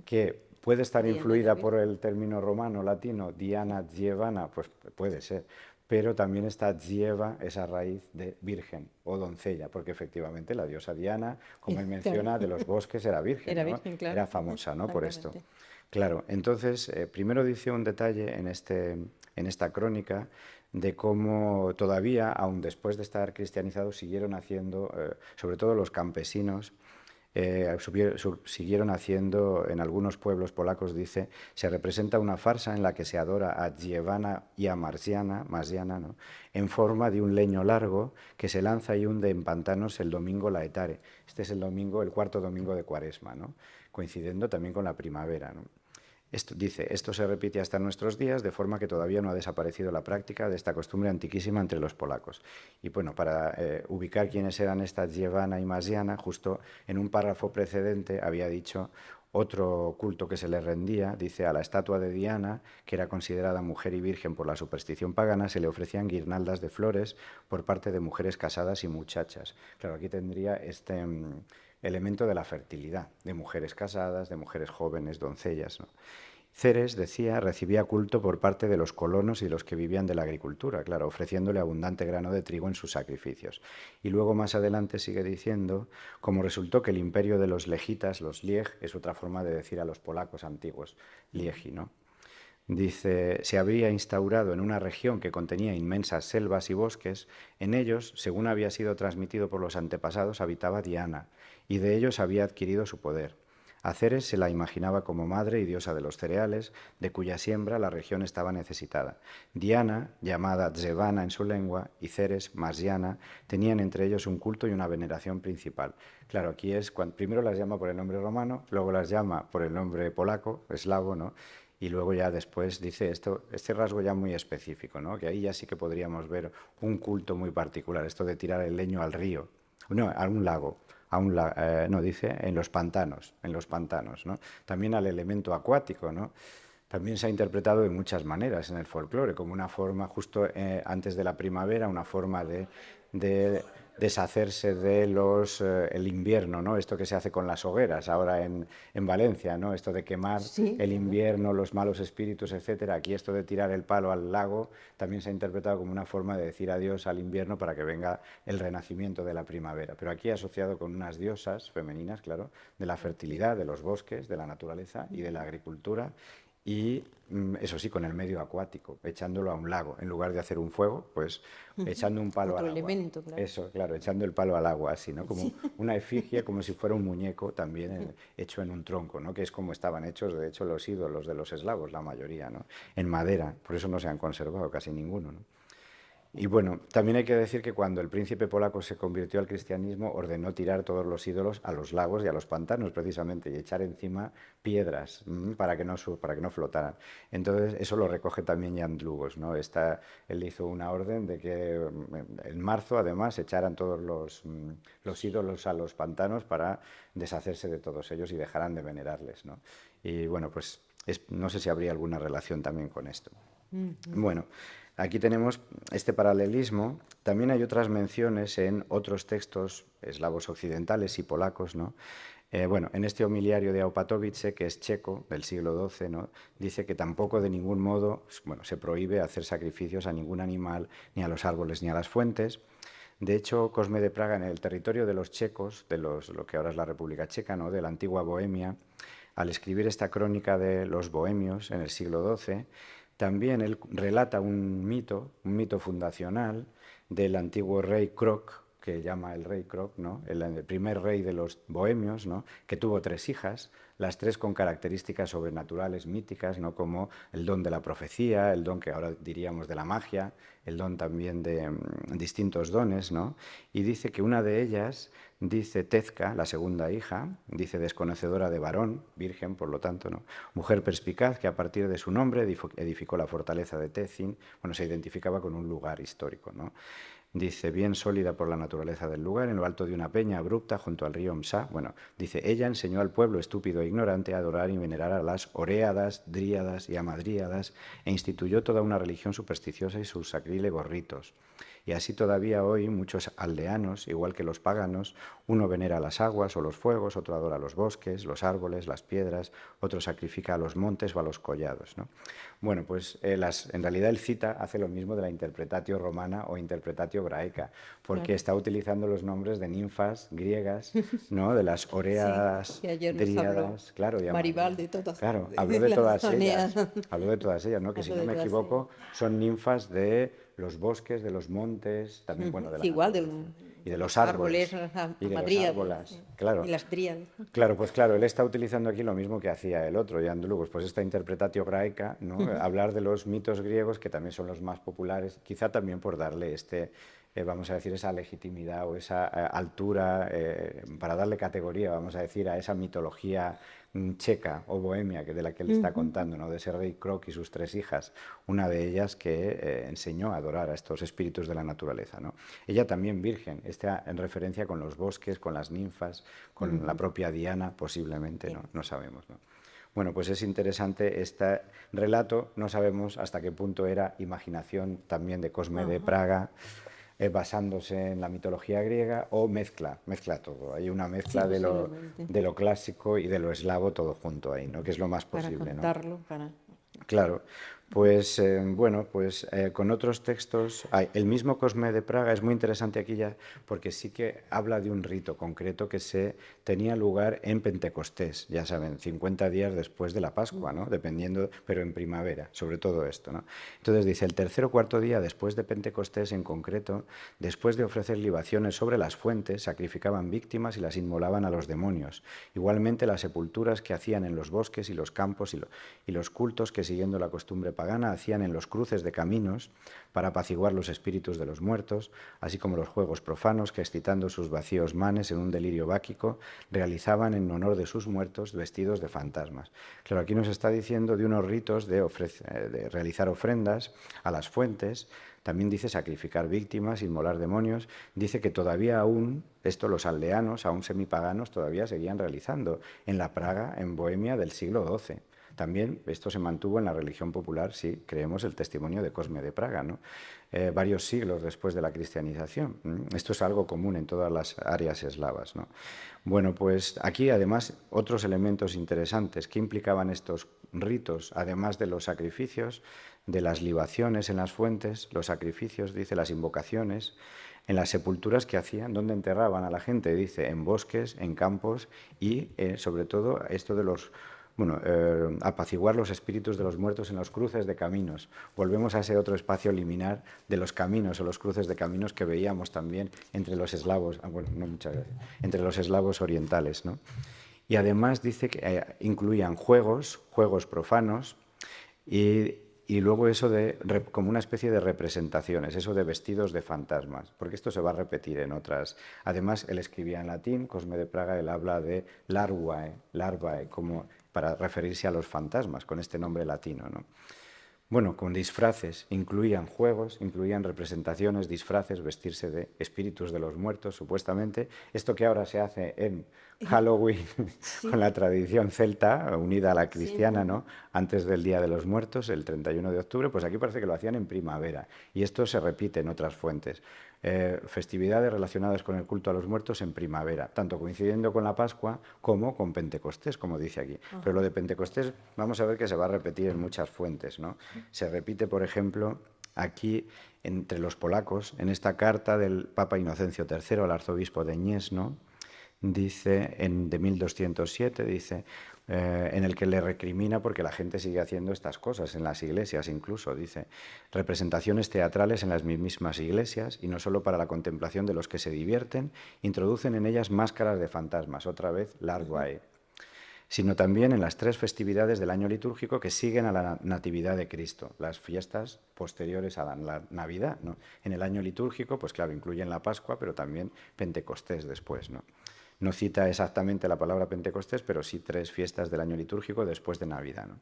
que puede estar influida por el término romano latino, Diana, Dziewana, pues puede ser, pero también está Dziewa, esa raíz de virgen o doncella, porque efectivamente la diosa Diana, como él menciona, de los bosques era virgen, Era ¿no? virgen, claro. Era famosa, ¿no?, por esto. Claro, entonces, primero dice un detalle en esta crónica de cómo todavía, aun después de estar cristianizados, siguieron haciendo, sobre todo los campesinos, siguieron haciendo en algunos pueblos polacos, dice, se representa una farsa en la que se adora a Dziewana y a Marsiana, ¿no?, en forma de un leño largo que se lanza y hunde en pantanos el domingo laetare. Este es el cuarto domingo de Cuaresma, ¿no?, coincidiendo también con la primavera, ¿no? Esto se repite hasta nuestros días, de forma que todavía no ha desaparecido la práctica de esta costumbre antiquísima entre los polacos. Y bueno, para ubicar quiénes eran estas Dziewana y Marsiana, justo en un párrafo precedente había dicho otro culto que se le rendía, dice, a la estatua de Diana, que era considerada mujer y virgen por la superstición pagana, se le ofrecían guirnaldas de flores por parte de mujeres casadas y muchachas. Claro, aquí tendría este elemento de la fertilidad, de mujeres casadas, de mujeres jóvenes, doncellas, ¿no? Ceres, decía, recibía culto por parte de los colonos y los que vivían de la agricultura, claro, ofreciéndole abundante grano de trigo en sus sacrificios. Y luego más adelante sigue diciendo, como resultó que el imperio de los legitas, los lieg, es otra forma de decir a los polacos antiguos, liegi, ¿no?, dice, se había instaurado en una región que contenía inmensas selvas y bosques. En ellos, según había sido transmitido por los antepasados, habitaba Diana, y de ellos había adquirido su poder. A Ceres se la imaginaba como madre y diosa de los cereales, de cuya siembra la región estaba necesitada. Diana, llamada Dzewana en su lengua, y Ceres, Marsiana, tenían entre ellos un culto y una veneración principal. Claro, aquí es cuando primero las llama por el nombre romano, luego las llama por el nombre polaco, eslavo, ¿no?, y luego ya después dice este rasgo ya muy específico, ¿no?, que ahí ya sí que podríamos ver un culto muy particular, esto de tirar el leño al río, no, a un lago, no, dice en los pantanos, ¿no?, también al elemento acuático, ¿no? También se ha interpretado de muchas maneras en el folclore, como una forma justo antes de la primavera, una forma de deshacerse de el invierno, ¿no?, esto que se hace con las hogueras ahora en Valencia, ¿no?, esto de quemar el invierno, los malos espíritus, etcétera. Aquí esto de tirar el palo al lago también se ha interpretado como una forma de decir adiós al invierno para que venga el renacimiento de la primavera, pero aquí asociado con unas diosas femeninas, claro, de la fertilidad, de los bosques, de la naturaleza y de la agricultura. Y eso sí, con el medio acuático, echándolo a un lago. En lugar de hacer un fuego, pues echando un palo al agua. Elemento, claro. Eso, claro, echando el palo al agua, así, ¿no? Como una efigie, como si fuera un muñeco también hecho en un tronco, ¿no?, que es como estaban hechos, de hecho, los ídolos de los eslavos, la mayoría, ¿no?, en madera. Por eso no se han conservado casi ninguno, ¿no? Y bueno, también hay que decir que cuando el príncipe polaco se convirtió al cristianismo, ordenó tirar todos los ídolos a los lagos y a los pantanos, precisamente, y echar encima piedras para que no flotaran. Entonces, eso lo recoge también Jan Dlugos, ¿no? Él hizo una orden de que en marzo, además, echaran todos los ídolos a los pantanos para deshacerse de todos ellos y dejaran de venerarles, ¿no? Y bueno, pues no sé si habría alguna relación también con esto. Bueno, aquí tenemos este paralelismo. También hay otras menciones en otros textos eslavos occidentales y polacos, ¿no? Bueno, en este homiliario de Aupatovice, que es checo, del siglo XII, ¿no? Dice que tampoco de ningún modo, bueno, se prohíbe hacer sacrificios a ningún animal, ni a los árboles, ni a las fuentes. De hecho, Cosme de Praga, en el territorio de los checos, de lo que ahora es la República Checa, ¿no? De la antigua Bohemia, al escribir esta crónica de los bohemios en el siglo XII, también él relata un mito fundacional del antiguo rey Krok, que llama el rey Krok, ¿no? El primer rey de los bohemios, ¿no? Que tuvo 3 hijas, las 3 con características sobrenaturales, míticas, ¿no? Como el don de la profecía, el don que ahora diríamos de la magia, el don también de distintos dones, ¿no? Y dice que una de ellas, dice Tezca, la segunda hija, dice desconocedora de varón, virgen, por lo tanto, ¿no? Mujer perspicaz que a partir de su nombre edificó la fortaleza de Tezin, bueno, se identificaba con un lugar histórico, ¿no? Dice, bien sólida por la naturaleza del lugar, en lo alto de una peña abrupta junto al río Msa. Bueno, dice, ella enseñó al pueblo estúpido e ignorante a adorar y venerar a las oréadas, dríadas y amadríadas e instituyó toda una religión supersticiosa y sus sacrílegos ritos. Y así todavía hoy muchos aldeanos, igual que los paganos, uno venera las aguas o los fuegos, otro adora los bosques, los árboles, las piedras, otro sacrifica a los montes o a los collados, ¿no? Bueno, pues en realidad el cita hace lo mismo de la interpretatio romana o interpretatio hebraica, porque está utilizando los nombres de ninfas griegas, ¿no? De las oréadas, dríadas, claro, Maribal de todas. Claro, habló de todas ellas, ¿no? Que si no me equivoco son ninfas de los bosques, de los montes, también, bueno, de la y de los árboles, y de los árboles, claro. Y las dríadas. Claro, pues claro, él está utilizando aquí lo mismo que hacía el otro, Jan Dlugos, pues esta interpretatio hebraica, ¿no? Hablar de los mitos griegos, que también son los más populares, quizá también por darle vamos a decir, esa legitimidad o esa altura, para darle categoría, vamos a decir, a esa mitología checa o bohemia de la que él está contando, ¿no? De ese rey Krok y sus 3 hijas, una de ellas que enseñó a adorar a estos espíritus de la naturaleza, ¿no? Ella también virgen, en referencia con los bosques, con las ninfas, con la propia Diana, posiblemente, no sabemos, ¿no? Bueno, pues es interesante este relato, no sabemos hasta qué punto era imaginación también de Cosme de Praga, basándose en la mitología griega, o mezcla todo. Hay una mezcla de lo clásico y de lo eslavo todo junto ahí, ¿no? Que es lo más posible, para contarlo, ¿no? Claro, pues bueno, pues con otros textos, el mismo Cosme de Praga es muy interesante aquí ya, porque sí que habla de un rito concreto que se tenía lugar en Pentecostés, ya saben, 50 días después de la Pascua, ¿no? Dependiendo, pero en primavera, sobre todo esto, ¿no? Entonces dice, el tercer o cuarto día después de Pentecostés en concreto, después de ofrecer libaciones sobre las fuentes, sacrificaban víctimas y las inmolaban a los demonios. Igualmente las sepulturas que hacían en los bosques y los campos y los cultos que siguiendo la costumbre pagana hacían en los cruces de caminos para apaciguar los espíritus de los muertos, así como los juegos profanos que, excitando sus vacíos manes en un delirio báquico, realizaban en honor de sus muertos vestidos de fantasmas. Claro, aquí nos está diciendo de unos ritos de realizar ofrendas a las fuentes, también dice sacrificar víctimas, inmolar demonios, dice que todavía aún, esto los aldeanos, aún semipaganos, todavía seguían realizando en la Praga, en Bohemia del siglo XII. También esto se mantuvo en la religión popular, si creemos el testimonio de Cosme de Praga, ¿no? Varios siglos después de la cristianización. Esto es algo común en todas las áreas eslavas, ¿no? Bueno, pues aquí además otros elementos interesantes que implicaban estos ritos, además de los sacrificios, de las libaciones en las fuentes, los sacrificios, dice, las invocaciones, en las sepulturas que hacían, donde enterraban a la gente, dice, en bosques, en campos y sobre todo esto de los... Bueno, apaciguar los espíritus de los muertos en los cruces de caminos. Volvemos a ese otro espacio liminar de los caminos o los cruces de caminos que veíamos también entre los eslavos, bueno, no muchas veces, entre los eslavos orientales, ¿no? Y además dice que incluían juegos profanos y y luego eso de como una especie de representaciones, eso de vestidos de fantasmas, porque esto se va a repetir en otras. Además, él escribía en latín, Cosme de Praga, él habla de larvae, como para referirse a los fantasmas, con este nombre latino, ¿no? Bueno, con disfraces, incluían juegos, incluían representaciones, disfraces, vestirse de espíritus de los muertos, supuestamente. Esto que ahora se hace en Halloween, sí, con la tradición celta, unida a la cristiana, sí, ¿no? Antes del Día de los Muertos, el 31 de octubre, pues aquí parece que lo hacían en primavera. Y esto se repite en otras fuentes. Festividades relacionadas con el culto a los muertos en primavera, tanto coincidiendo con la Pascua como con Pentecostés, como dice aquí. Pero lo de Pentecostés vamos a ver que se va a repetir en muchas fuentes, ¿no? Se repite, por ejemplo, aquí entre los polacos, en esta carta del Papa Inocencio III al arzobispo de Gniezno, dice, de 1207, dice, en el que le recrimina porque la gente sigue haciendo estas cosas, en las iglesias incluso, dice, representaciones teatrales en las mismas iglesias, y no solo para la contemplación de los que se divierten, introducen en ellas máscaras de fantasmas, otra vez larvae, sino también en las 3 festividades del año litúrgico que siguen a la Natividad de Cristo, las fiestas posteriores a la Navidad, ¿no? En el año litúrgico, pues claro, incluyen la Pascua, pero también Pentecostés después, ¿no? No cita exactamente la palabra Pentecostés, pero sí 3 fiestas del año litúrgico después de Navidad, ¿no?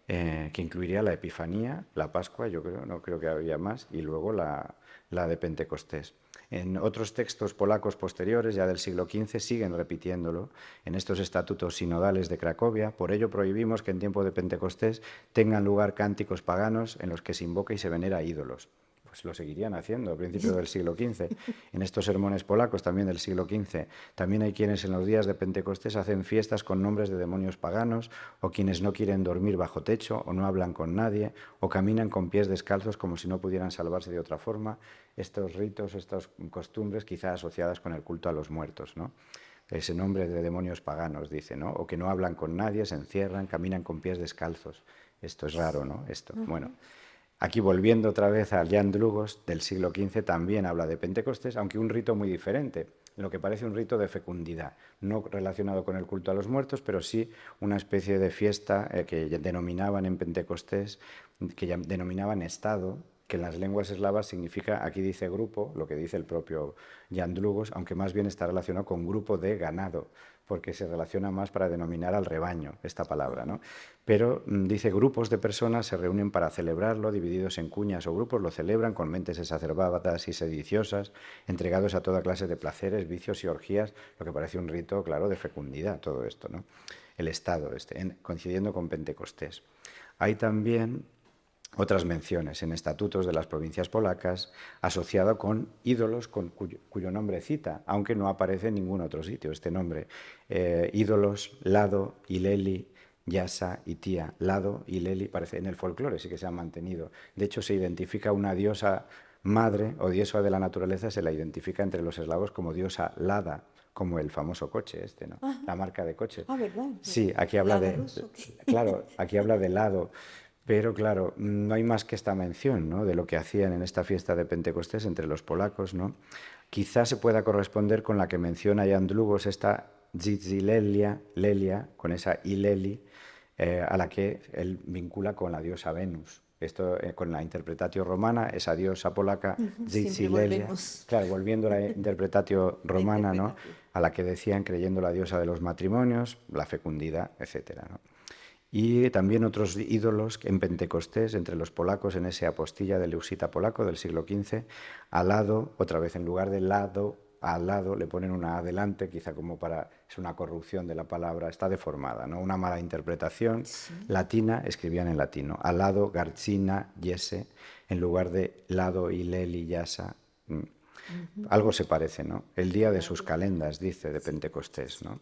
Que incluiría la Epifanía, la Pascua, yo creo, no creo que había más, y luego la de Pentecostés. En otros textos polacos posteriores, ya del siglo XV, siguen repitiéndolo en estos estatutos sinodales de Cracovia. Por ello prohibimos que en tiempo de Pentecostés tengan lugar cánticos paganos en los que se invoca y se venera a ídolos. Pues lo seguirían haciendo a principios del siglo XV. En estos sermones polacos también del siglo XV, también hay quienes en los días de Pentecostés hacen fiestas con nombres de demonios paganos, o quienes no quieren dormir bajo techo, o no hablan con nadie, o caminan con pies descalzos como si no pudieran salvarse de otra forma. Estos ritos, estas costumbres quizás asociadas con el culto a los muertos, ¿no? Ese nombre de demonios paganos, dice, ¿no? O que no hablan con nadie, se encierran, caminan con pies descalzos. Esto es raro, ¿no? Esto, bueno. Aquí, volviendo otra vez al Jan Dlugos del siglo XV, también habla de Pentecostés, aunque un rito muy diferente, lo que parece un rito de fecundidad, no relacionado con el culto a los muertos, pero sí una especie de fiesta que denominaban en Pentecostés, que denominaban estado, que en las lenguas eslavas significa, aquí dice grupo, lo que dice el propio Jan Dlugos, aunque más bien está relacionado con grupo de ganado, porque se relaciona más para denominar al rebaño, esta palabra, ¿no? Pero dice, grupos de personas se reúnen para celebrarlo, divididos en cuñas o grupos, lo celebran con mentes exacerbadas y sediciosas, entregados a toda clase de placeres, vicios y orgías, lo que parece un rito, claro, de fecundidad, todo esto, ¿no? El estado, coincidiendo con Pentecostés. Hay también otras menciones en estatutos de las provincias polacas asociado con ídolos cuyo nombre cita, aunque no aparece en ningún otro sitio este nombre. Ídolos, Lado, Ileli, Yasa y Tía. Lado y Leli parece en el folclore sí que se han mantenido. De hecho, se identifica una diosa madre o diosa de la naturaleza, se la identifica entre los eslavos como diosa Lada, como el famoso coche ¿no? Ajá. La marca de coche. Ah, ¿verdad? Sí, aquí habla de... Claro, aquí habla de Lado. Pero claro, no hay más que esta mención, ¿no?, de lo que hacían en esta fiesta de Pentecostés entre los polacos, ¿no? Quizás se pueda corresponder con la que menciona Jan Dlugos, esta Zizilelia, Lelia, con esa Ileli, a la que él vincula con la diosa Venus. Esto con la interpretatio romana, esa diosa polaca, Zizilelia, claro, volviendo a la interpretatio romana, ¿no?, a la que decían creyendo la diosa de los matrimonios, la fecundidad, etcétera, ¿no? Y también otros ídolos en Pentecostés, entre los polacos, en ese apostilla de Leusita polaco del siglo XV, al lado, otra vez en lugar de lado, al lado le ponen una adelante, quizá como para, es una corrupción de la palabra, está deformada, ¿no? Una mala interpretación latina, escribían en latino, al lado, Garcina, Yese, en lugar de lado, Ileli, Yasa. Algo se parece, ¿no? El día de sus calendas, dice, de Pentecostés, ¿no?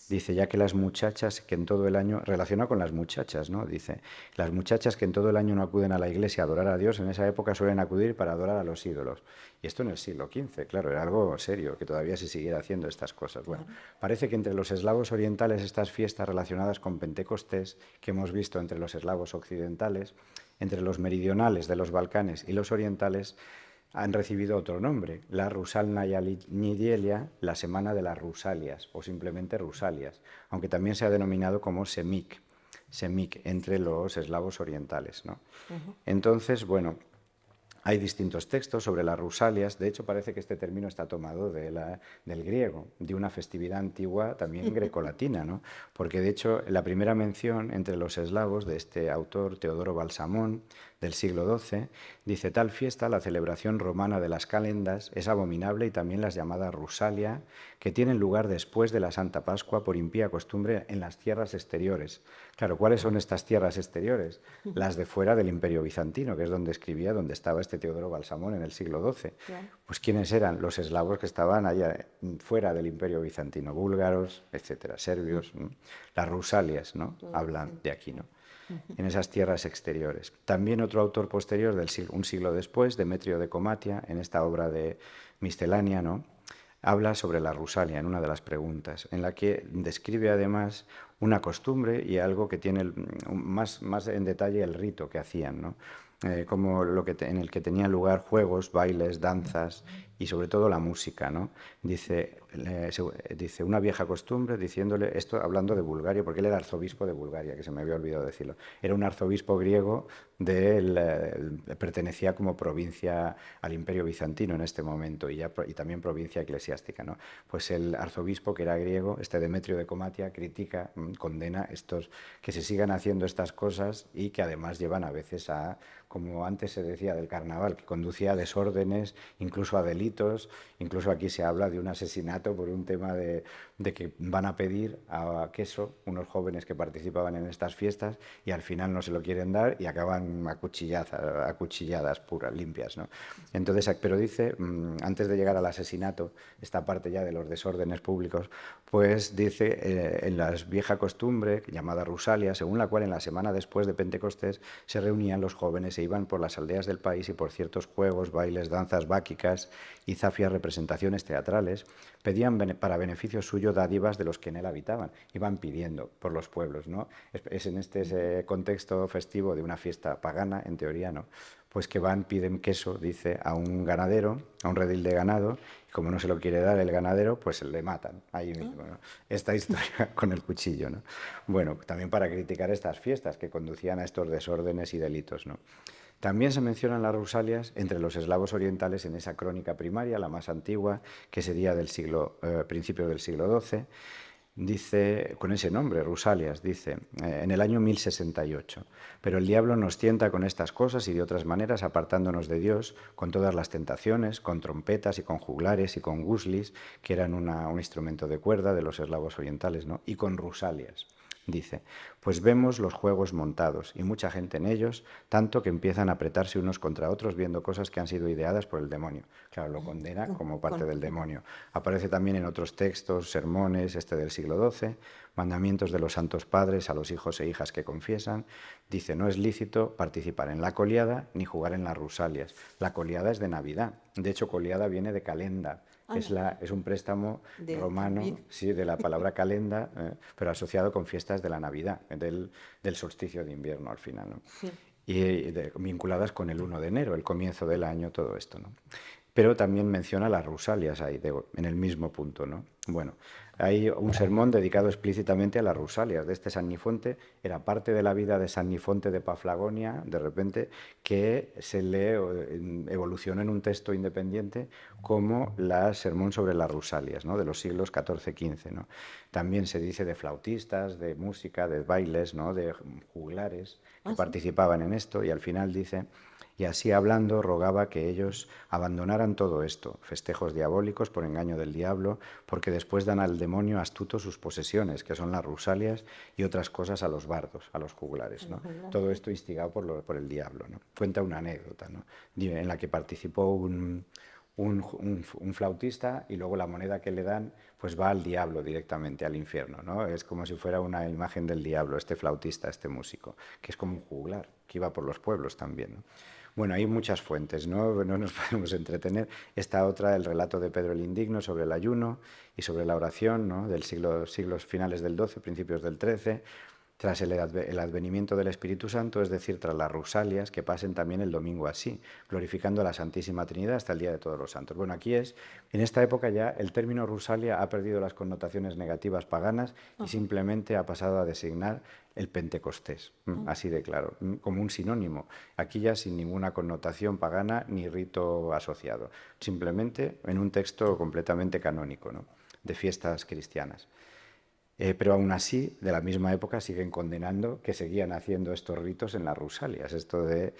Dice, ya que las muchachas que en todo el año, relacionado con las muchachas, ¿no? Dice, las muchachas que en todo el año no acuden a la iglesia a adorar a Dios, en esa época suelen acudir para adorar a los ídolos. Y esto en el siglo XV, claro, era algo serio, que todavía se siguiera haciendo estas cosas. Bueno, parece que entre los eslavos orientales estas fiestas relacionadas con Pentecostés, que hemos visto entre los eslavos occidentales, entre los meridionales de los Balcanes y los orientales, han recibido otro nombre, la Rusalnaya Nidielia, la Semana de las Rusalias, o simplemente Rusalias, aunque también se ha denominado como Semik. Semik, entre los eslavos orientales, ¿no? Entonces, bueno, hay distintos textos sobre las rusalias. De hecho, parece que este término está tomado del griego, de una festividad antigua también grecolatina, ¿no? Porque, de hecho, la primera mención entre los eslavos de este autor, Teodoro Balsamón, del siglo XII, dice: tal fiesta, la celebración romana de las calendas, es abominable, y también las llamadas rusalia, que tienen lugar después de la Santa Pascua por impía costumbre en las tierras exteriores. Claro, ¿cuáles son estas tierras exteriores? Las de fuera del Imperio Bizantino, que es donde escribía, donde estaba este Teodoro Balsamón en el siglo XII. Claro. Pues ¿quiénes eran? Los eslavos que estaban allá fuera del Imperio Bizantino, búlgaros, etcétera, serbios, las rusalias, ¿no? Hablan de aquí, ¿no? En esas tierras exteriores. También otro autor posterior, un siglo después, Demetrio de Comatia, en esta obra de Miscelánea, ¿no?, habla sobre la rusalia en una de las preguntas, en la que describe además una costumbre y algo que tiene más en detalle el rito que hacían, ¿no? Como en el que tenían lugar juegos, bailes, danzas y sobre todo la música, ¿no? Dice una vieja costumbre, diciéndole esto, hablando de Bulgaria, porque él era arzobispo de Bulgaria, que se me había olvidado decirlo. Era un arzobispo griego, pertenecía como provincia al Imperio Bizantino en este momento, y también provincia eclesiástica, ¿no? Pues el arzobispo, que era griego, Demetrio de Comatia, critica, condena que se sigan haciendo estas cosas, y que además llevan a veces a, como antes se decía del carnaval, que conducía a desórdenes, incluso a delitos. Incluso aquí se habla de un asesinato por un tema de que van a pedir a queso unos jóvenes que participaban en estas fiestas, y al final no se lo quieren dar y acaban acuchilladas puras, limpias, ¿no? Entonces, pero dice, antes de llegar al asesinato, esta parte ya de los desórdenes públicos, pues dice, en la vieja costumbre llamada rusalia, según la cual en la semana después de Pentecostés se reunían los jóvenes, se iban por las aldeas del país y por ciertos juegos, bailes, danzas báquicas y zafias representaciones teatrales, pedían para beneficio suyo dádivas de los que en él habitaban. Iban pidiendo por los pueblos, ¿no? Es en ese contexto festivo de una fiesta pagana, en teoría, ¿no?, pues que piden queso, dice, a un ganadero, a un redil de ganado, y como no se lo quiere dar el ganadero, pues le matan ahí mismo, ¿no? Esta historia con el cuchillo, ¿no? Bueno, también para criticar estas fiestas que conducían a estos desórdenes y delitos, ¿no? También se mencionan las rusalias entre los eslavos orientales en esa crónica primaria, la más antigua, que sería del principios del siglo XII. Dice, con ese nombre, rusalias, dice, en el año 1068. Pero el diablo nos tienta con estas cosas y de otras maneras, apartándonos de Dios, con todas las tentaciones, con trompetas y con juglares y con guslis, que eran un instrumento de cuerda de los eslavos orientales, ¿no?, y con rusalias. Dice, pues vemos los juegos montados y mucha gente en ellos, tanto que empiezan a apretarse unos contra otros viendo cosas que han sido ideadas por el demonio. Claro, lo condena como parte del demonio. Aparece también en otros textos, sermones, del siglo XII, mandamientos de los santos padres a los hijos e hijas que confiesan. Dice, no es lícito participar en la coliada ni jugar en las rusalias. La coliada es de Navidad. De hecho, coliada viene de calenda. Es un préstamo romano, sí, de la palabra calenda, pero asociado con fiestas de la Navidad, del solsticio de invierno al final, ¿no? Sí. Y vinculadas con el 1 de enero, el comienzo del año, todo esto, ¿no? Pero también menciona las rusalias ahí, en el mismo punto, ¿no? Bueno, hay un sermón dedicado explícitamente a las rusalias de San Nifonte. Era parte de la vida de San Nifonte de Paflagonia, de repente, que se evolucionó en un texto independiente como el sermón sobre las rusalias, ¿no?, de los siglos XIV-XV, ¿no? También se dice de flautistas, de música, de bailes, ¿no?, de juglares que participaban en esto, y al final dice: y así hablando rogaba que ellos abandonaran todo esto, festejos diabólicos por engaño del diablo, porque después dan al demonio astuto sus posesiones, que son las rusalias y otras cosas, a los bardos, a los juglares, ¿no? Todo esto instigado por el diablo, ¿no? Cuenta una anécdota, ¿no?, en la que participó un flautista, y luego la moneda que le dan pues va al diablo directamente, al infierno, ¿no? Es como si fuera una imagen del diablo, este flautista, este músico, que es como un juglar, que iba por los pueblos también, ¿no? Bueno, hay muchas fuentes, ¿no? No nos podemos entretener. Esta otra, el relato de Pedro el Indigno sobre el ayuno y sobre la oración, ¿no?, del siglos finales del XII, principios del XIII. tras el advenimiento del Espíritu Santo, es decir, tras las Rusalias, que pasen también el domingo así, glorificando a la Santísima Trinidad hasta el Día de Todos los Santos. Bueno, aquí en esta época ya el término Rusalia ha perdido las connotaciones negativas paganas y simplemente ha pasado a designar el Pentecostés, así de claro, como un sinónimo. Aquí ya sin ninguna connotación pagana ni rito asociado, simplemente en un texto completamente canónico, ¿no?, de fiestas cristianas. Pero aún así, de la misma época, siguen condenando que seguían haciendo estos ritos en las Rusalias, esto de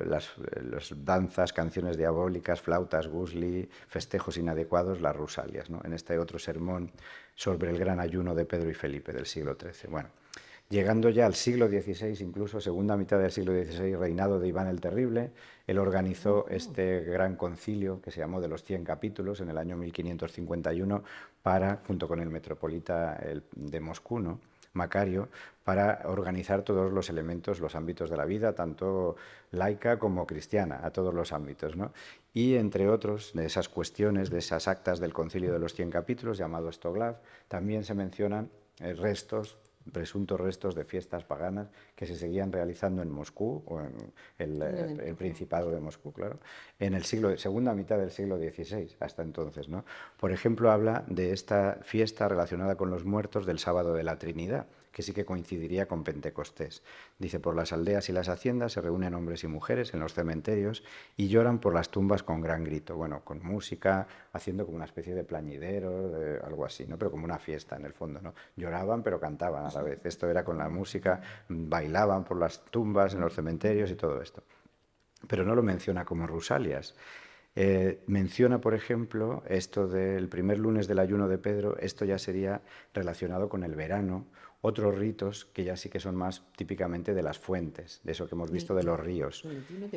las danzas, canciones diabólicas, flautas, gusli, festejos inadecuados, las Rusalias, ¿no?, en este otro sermón sobre el gran ayuno de Pedro y Felipe del siglo XIII. Bueno, llegando ya al siglo XVI, incluso segunda mitad del siglo XVI, reinado de Iván el Terrible, él organizó este gran concilio que se llamó de los 100 capítulos en el año 1551 junto con el metropolita de Moscú, ¿no?, Macario, para organizar todos los elementos, los ámbitos de la vida, tanto laica como cristiana, a todos los ámbitos, ¿no? Y entre otros, de esas cuestiones, de esas actas del concilio de los 100 capítulos, llamado Stoglav, también se mencionan presuntos restos de fiestas paganas que se seguían realizando en Moscú, o en el Principado de Moscú, claro, en el segunda mitad del siglo XVI, hasta entonces, ¿no? Por ejemplo, habla de esta fiesta relacionada con los muertos del sábado de la Trinidad, que sí que coincidiría con Pentecostés. Dice, por las aldeas y las haciendas se reúnen hombres y mujeres en los cementerios y lloran por las tumbas con gran grito, bueno, con música, haciendo como una especie de plañidero, algo así, ¿no?, pero como una fiesta en el fondo, ¿no? Lloraban pero cantaban a la vez. Esto era con la música, bailaban por las tumbas en los cementerios y todo esto. Pero no lo menciona como Rusalias. Menciona, por ejemplo, esto del primer lunes del ayuno de Pedro, esto ya sería relacionado con el verano, otros ritos que ya sí que son más típicamente de las fuentes, de eso que hemos visto de los ríos.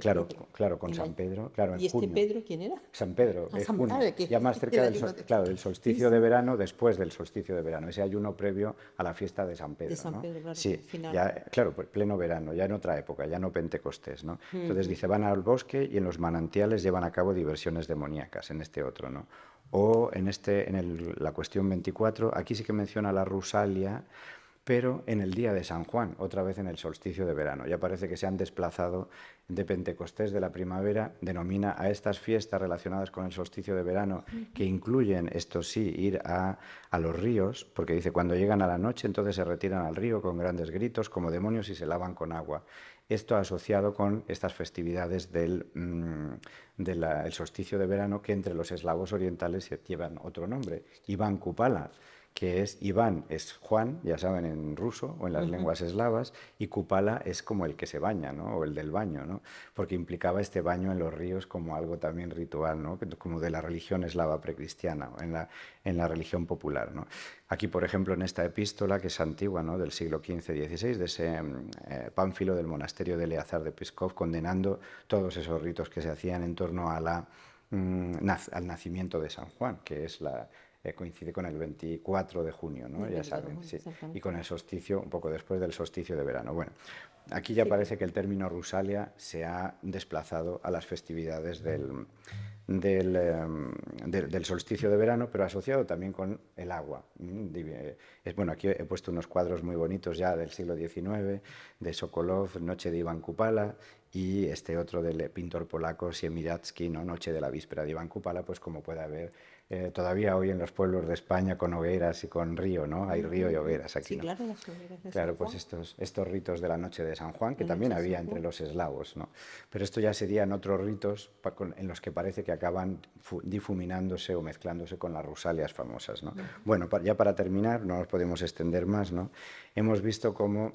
Claro, claro, con San Pedro, claro, en ¿Y este junio. Pedro quién era? San Pedro, es San junio, Padre, que ya más cerca del solsticio Sí. de verano, después del solsticio de verano, ese ayuno previo a la fiesta de San Pedro. De San ¿no? Pedro, claro, Sí, final. ya, claro, pues pleno verano, ya en otra época, ya no Pentecostés, ¿no? Entonces dice, van al bosque y en los manantiales llevan a cabo diversiones demoníacas, en este otro, ¿no? O en la cuestión 24, aquí sí que menciona la Rusalia, pero en el día de San Juan, otra vez en el solsticio de verano. Ya parece que se han desplazado de Pentecostés de la primavera, denomina a estas fiestas relacionadas con el solsticio de verano, que incluyen, esto sí, ir a los ríos, porque dice, cuando llegan a la noche, entonces se retiran al río con grandes gritos, como demonios, y se lavan con agua. Esto asociado con estas festividades del solsticio de verano, que entre los eslavos orientales llevan otro nombre, Iván Kupala, que es Iván, es Juan, ya saben, en ruso o en las lenguas eslavas, y Kupala es como el que se baña, ¿no?, o el del baño, ¿no?, porque implicaba este baño en los ríos como algo también ritual, ¿no?, como de la religión eslava precristiana, o en la religión popular, ¿no? Aquí, por ejemplo, en esta epístola, que es antigua, ¿no?, del siglo XV-XVI, de ese Pánfilo del monasterio de Eleazar de Pskov, condenando todos esos ritos que se hacían en torno a al nacimiento de San Juan, que es coincide con el 24 de junio, ¿no? Ya saben, sí. Y con el solsticio, un poco después del solsticio de verano. Bueno, aquí ya parece que el término Rusalia se ha desplazado a las festividades del solsticio de verano, pero asociado también con el agua. Bueno, aquí he puesto unos cuadros muy bonitos ya del siglo XIX, de Sokolov, Noche de Iván Kupala, y este otro del pintor polaco Siemirecki, ¿no?, Noche de la víspera de Iván Kupala, pues como puede haber todavía hoy en los pueblos de España con hogueras y con río, ¿no? Hay río y hogueras aquí, Sí, ¿no? claro, las hogueras de Claro, San pues Juan. estos ritos de la noche de San Juan, que La también noche de había San entre Juan. los eslavos, ¿no? Pero esto ya serían otros ritos en los que parece que acaban difuminándose o mezclándose con las rusalias famosas, ¿no? Bueno, ya para terminar, no nos podemos extender más, ¿no? Hemos visto cómo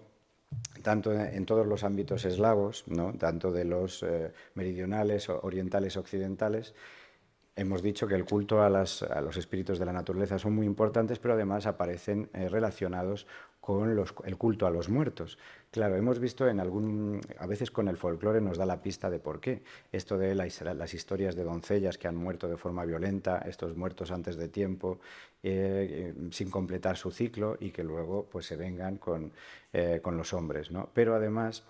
tanto en todos los ámbitos eslavos, ¿no?, tanto de los meridionales, orientales, occidentales, hemos dicho que el culto a los espíritus de la naturaleza son muy importantes, pero además aparecen relacionados con el culto a los muertos. Claro, hemos visto a veces con el folclore nos da la pista de por qué. Esto de las historias de doncellas que han muerto de forma violenta, estos muertos antes de tiempo, sin completar su ciclo, y que luego pues se vengan con los hombres, ¿no? Pero además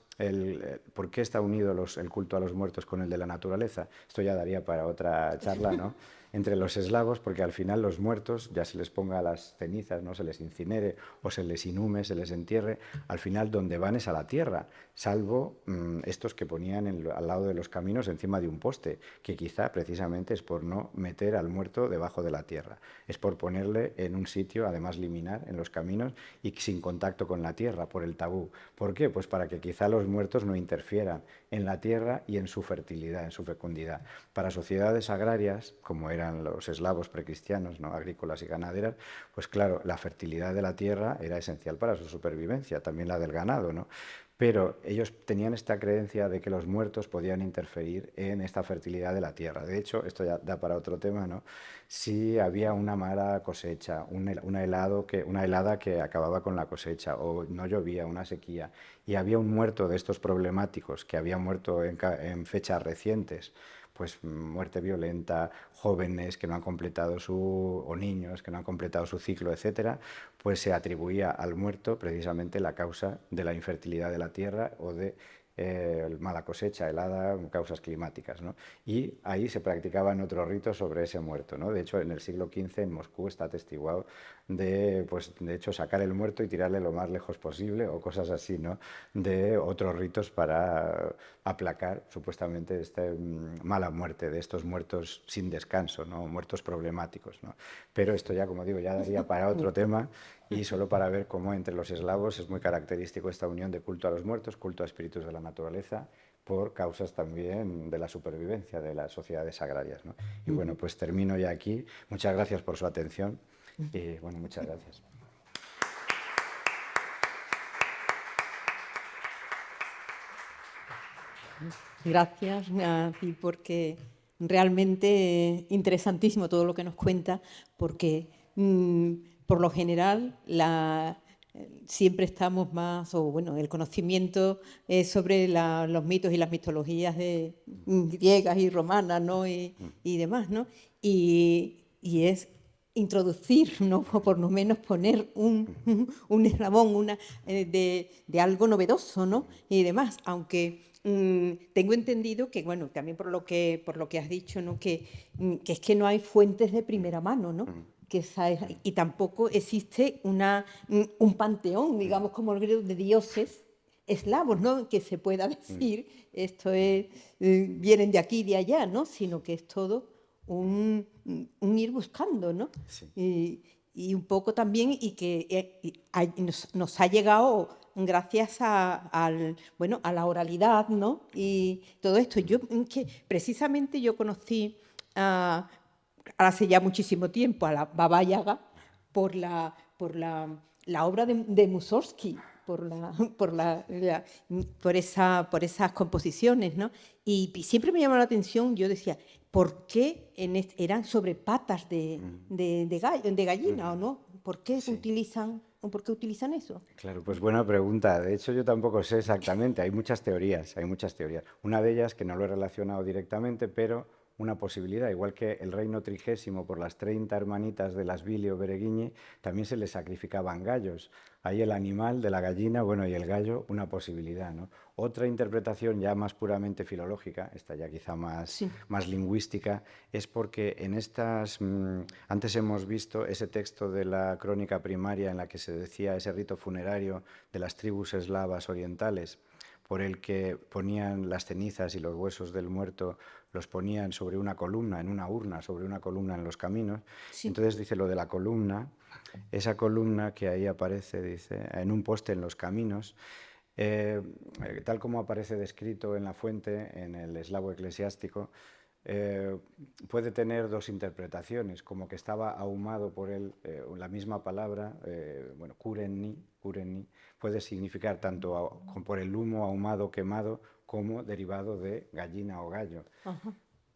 ¿por qué está unido el culto a los muertos con el de la naturaleza? Esto ya daría para otra charla, ¿no? Entre los eslavos, porque al final los muertos, ya se les ponga las cenizas, ¿no? Se les incinere o se les inhume, se les entierre, al final donde van es a la tierra, salvo estos que ponían al lado de los caminos encima de un poste, que quizá precisamente es por no meter al muerto debajo de la tierra, es por ponerle en un sitio, además liminar, en los caminos y sin contacto con la tierra, por el tabú. ¿Por qué? Pues para que quizá los muertos no interfieran en la tierra y en su fertilidad, en su fecundidad. Para sociedades agrarias, como eran los eslavos precristianos, ¿no? Agrícolas y ganaderas, pues claro, la fertilidad de la tierra era esencial para su supervivencia, también la del ganado, ¿no? Pero ellos tenían esta creencia de que los muertos podían interferir en esta fertilidad de la tierra. De hecho, esto ya da para otro tema, ¿no? Si había una mala cosecha, una helada que acababa con la cosecha, o no llovía, una sequía, y había un muerto de estos problemáticos que había muerto en fechas recientes, pues muerte violenta, jóvenes que no han completado o niños que no han completado su ciclo, etcétera, pues se atribuía al muerto precisamente la causa de la infertilidad de la tierra o de mala cosecha, helada, causas climáticas, ¿no? Y ahí se practicaban otros ritos sobre ese muerto, ¿no? De hecho, en el siglo XV en Moscú está atestiguado pues, de hecho, sacar el muerto y tirarle lo más lejos posible o cosas así, ¿no? De otros ritos para aplacar supuestamente esta mala muerte, de estos muertos sin descanso, ¿no? Muertos problemáticos, ¿no? Pero esto ya, como digo, ya daría para otro tema y solo para ver cómo entre los eslavos es muy característico esta unión de culto a los muertos, culto a espíritus de la naturaleza, por causas también de la supervivencia de las sociedades agrarias, ¿no? Y bueno, pues termino ya aquí. Muchas gracias por su atención y bueno, muchas gracias. Gracias a ti porque realmente interesantísimo todo lo que nos cuenta, porque por lo general siempre estamos más, o bueno, el conocimiento sobre los mitos y las mitologías griegas y romanas, ¿no? y demás, ¿no? Y es introducir, ¿no? O por lo menos poner un eslabón de algo novedoso, ¿no? Y demás, aunque tengo entendido que, bueno, también por lo que has dicho, ¿no? Que es que no hay fuentes de primera mano, ¿no? Y tampoco existe un panteón, digamos, como el griego, de dioses eslavos, ¿no? Que se pueda decir, vienen de aquí y de allá, ¿no? Sino que es todo un ir buscando, ¿no? Sí. Y un poco también, y que nos ha llegado gracias bueno, a la oralidad, ¿no? Y todo esto. Que precisamente yo conocí hace ya muchísimo tiempo a la Baba Yaga por la obra de Mussorgsky, por esas composiciones, ¿no? Y siempre me llamó la atención, yo decía, ¿por qué eran sobre patas de gallina o no? ¿Por qué Sí. utilizan eso? Claro, pues buena pregunta. De hecho, yo tampoco sé exactamente. Hay muchas teorías, hay muchas teorías. Una de ellas, que no lo he relacionado directamente, pero una posibilidad, igual que el reino trigésimo por las 30 hermanitas de las Bilio Bereguiñi, también se les sacrificaban gallos. Ahí el animal de la gallina, bueno, y el gallo, una posibilidad, ¿no? Otra interpretación ya más puramente filológica, esta ya quizá Sí. más lingüística, es porque en antes hemos visto ese texto de la crónica primaria en la que se decía ese rito funerario de las tribus eslavas orientales, por el que ponían las cenizas y los huesos del muerto, los ponían sobre una columna, en una urna, sobre una columna en los caminos. Sí. Entonces dice lo de la columna, esa columna que ahí aparece, dice, en un poste en los caminos, tal como aparece descrito en la fuente, en el eslavo eclesiástico, puede tener dos interpretaciones, como que estaba ahumado por él, la misma palabra, bueno, kurenni, puede significar tanto por el humo ahumado, quemado, como derivado de gallina o gallo. Ajá.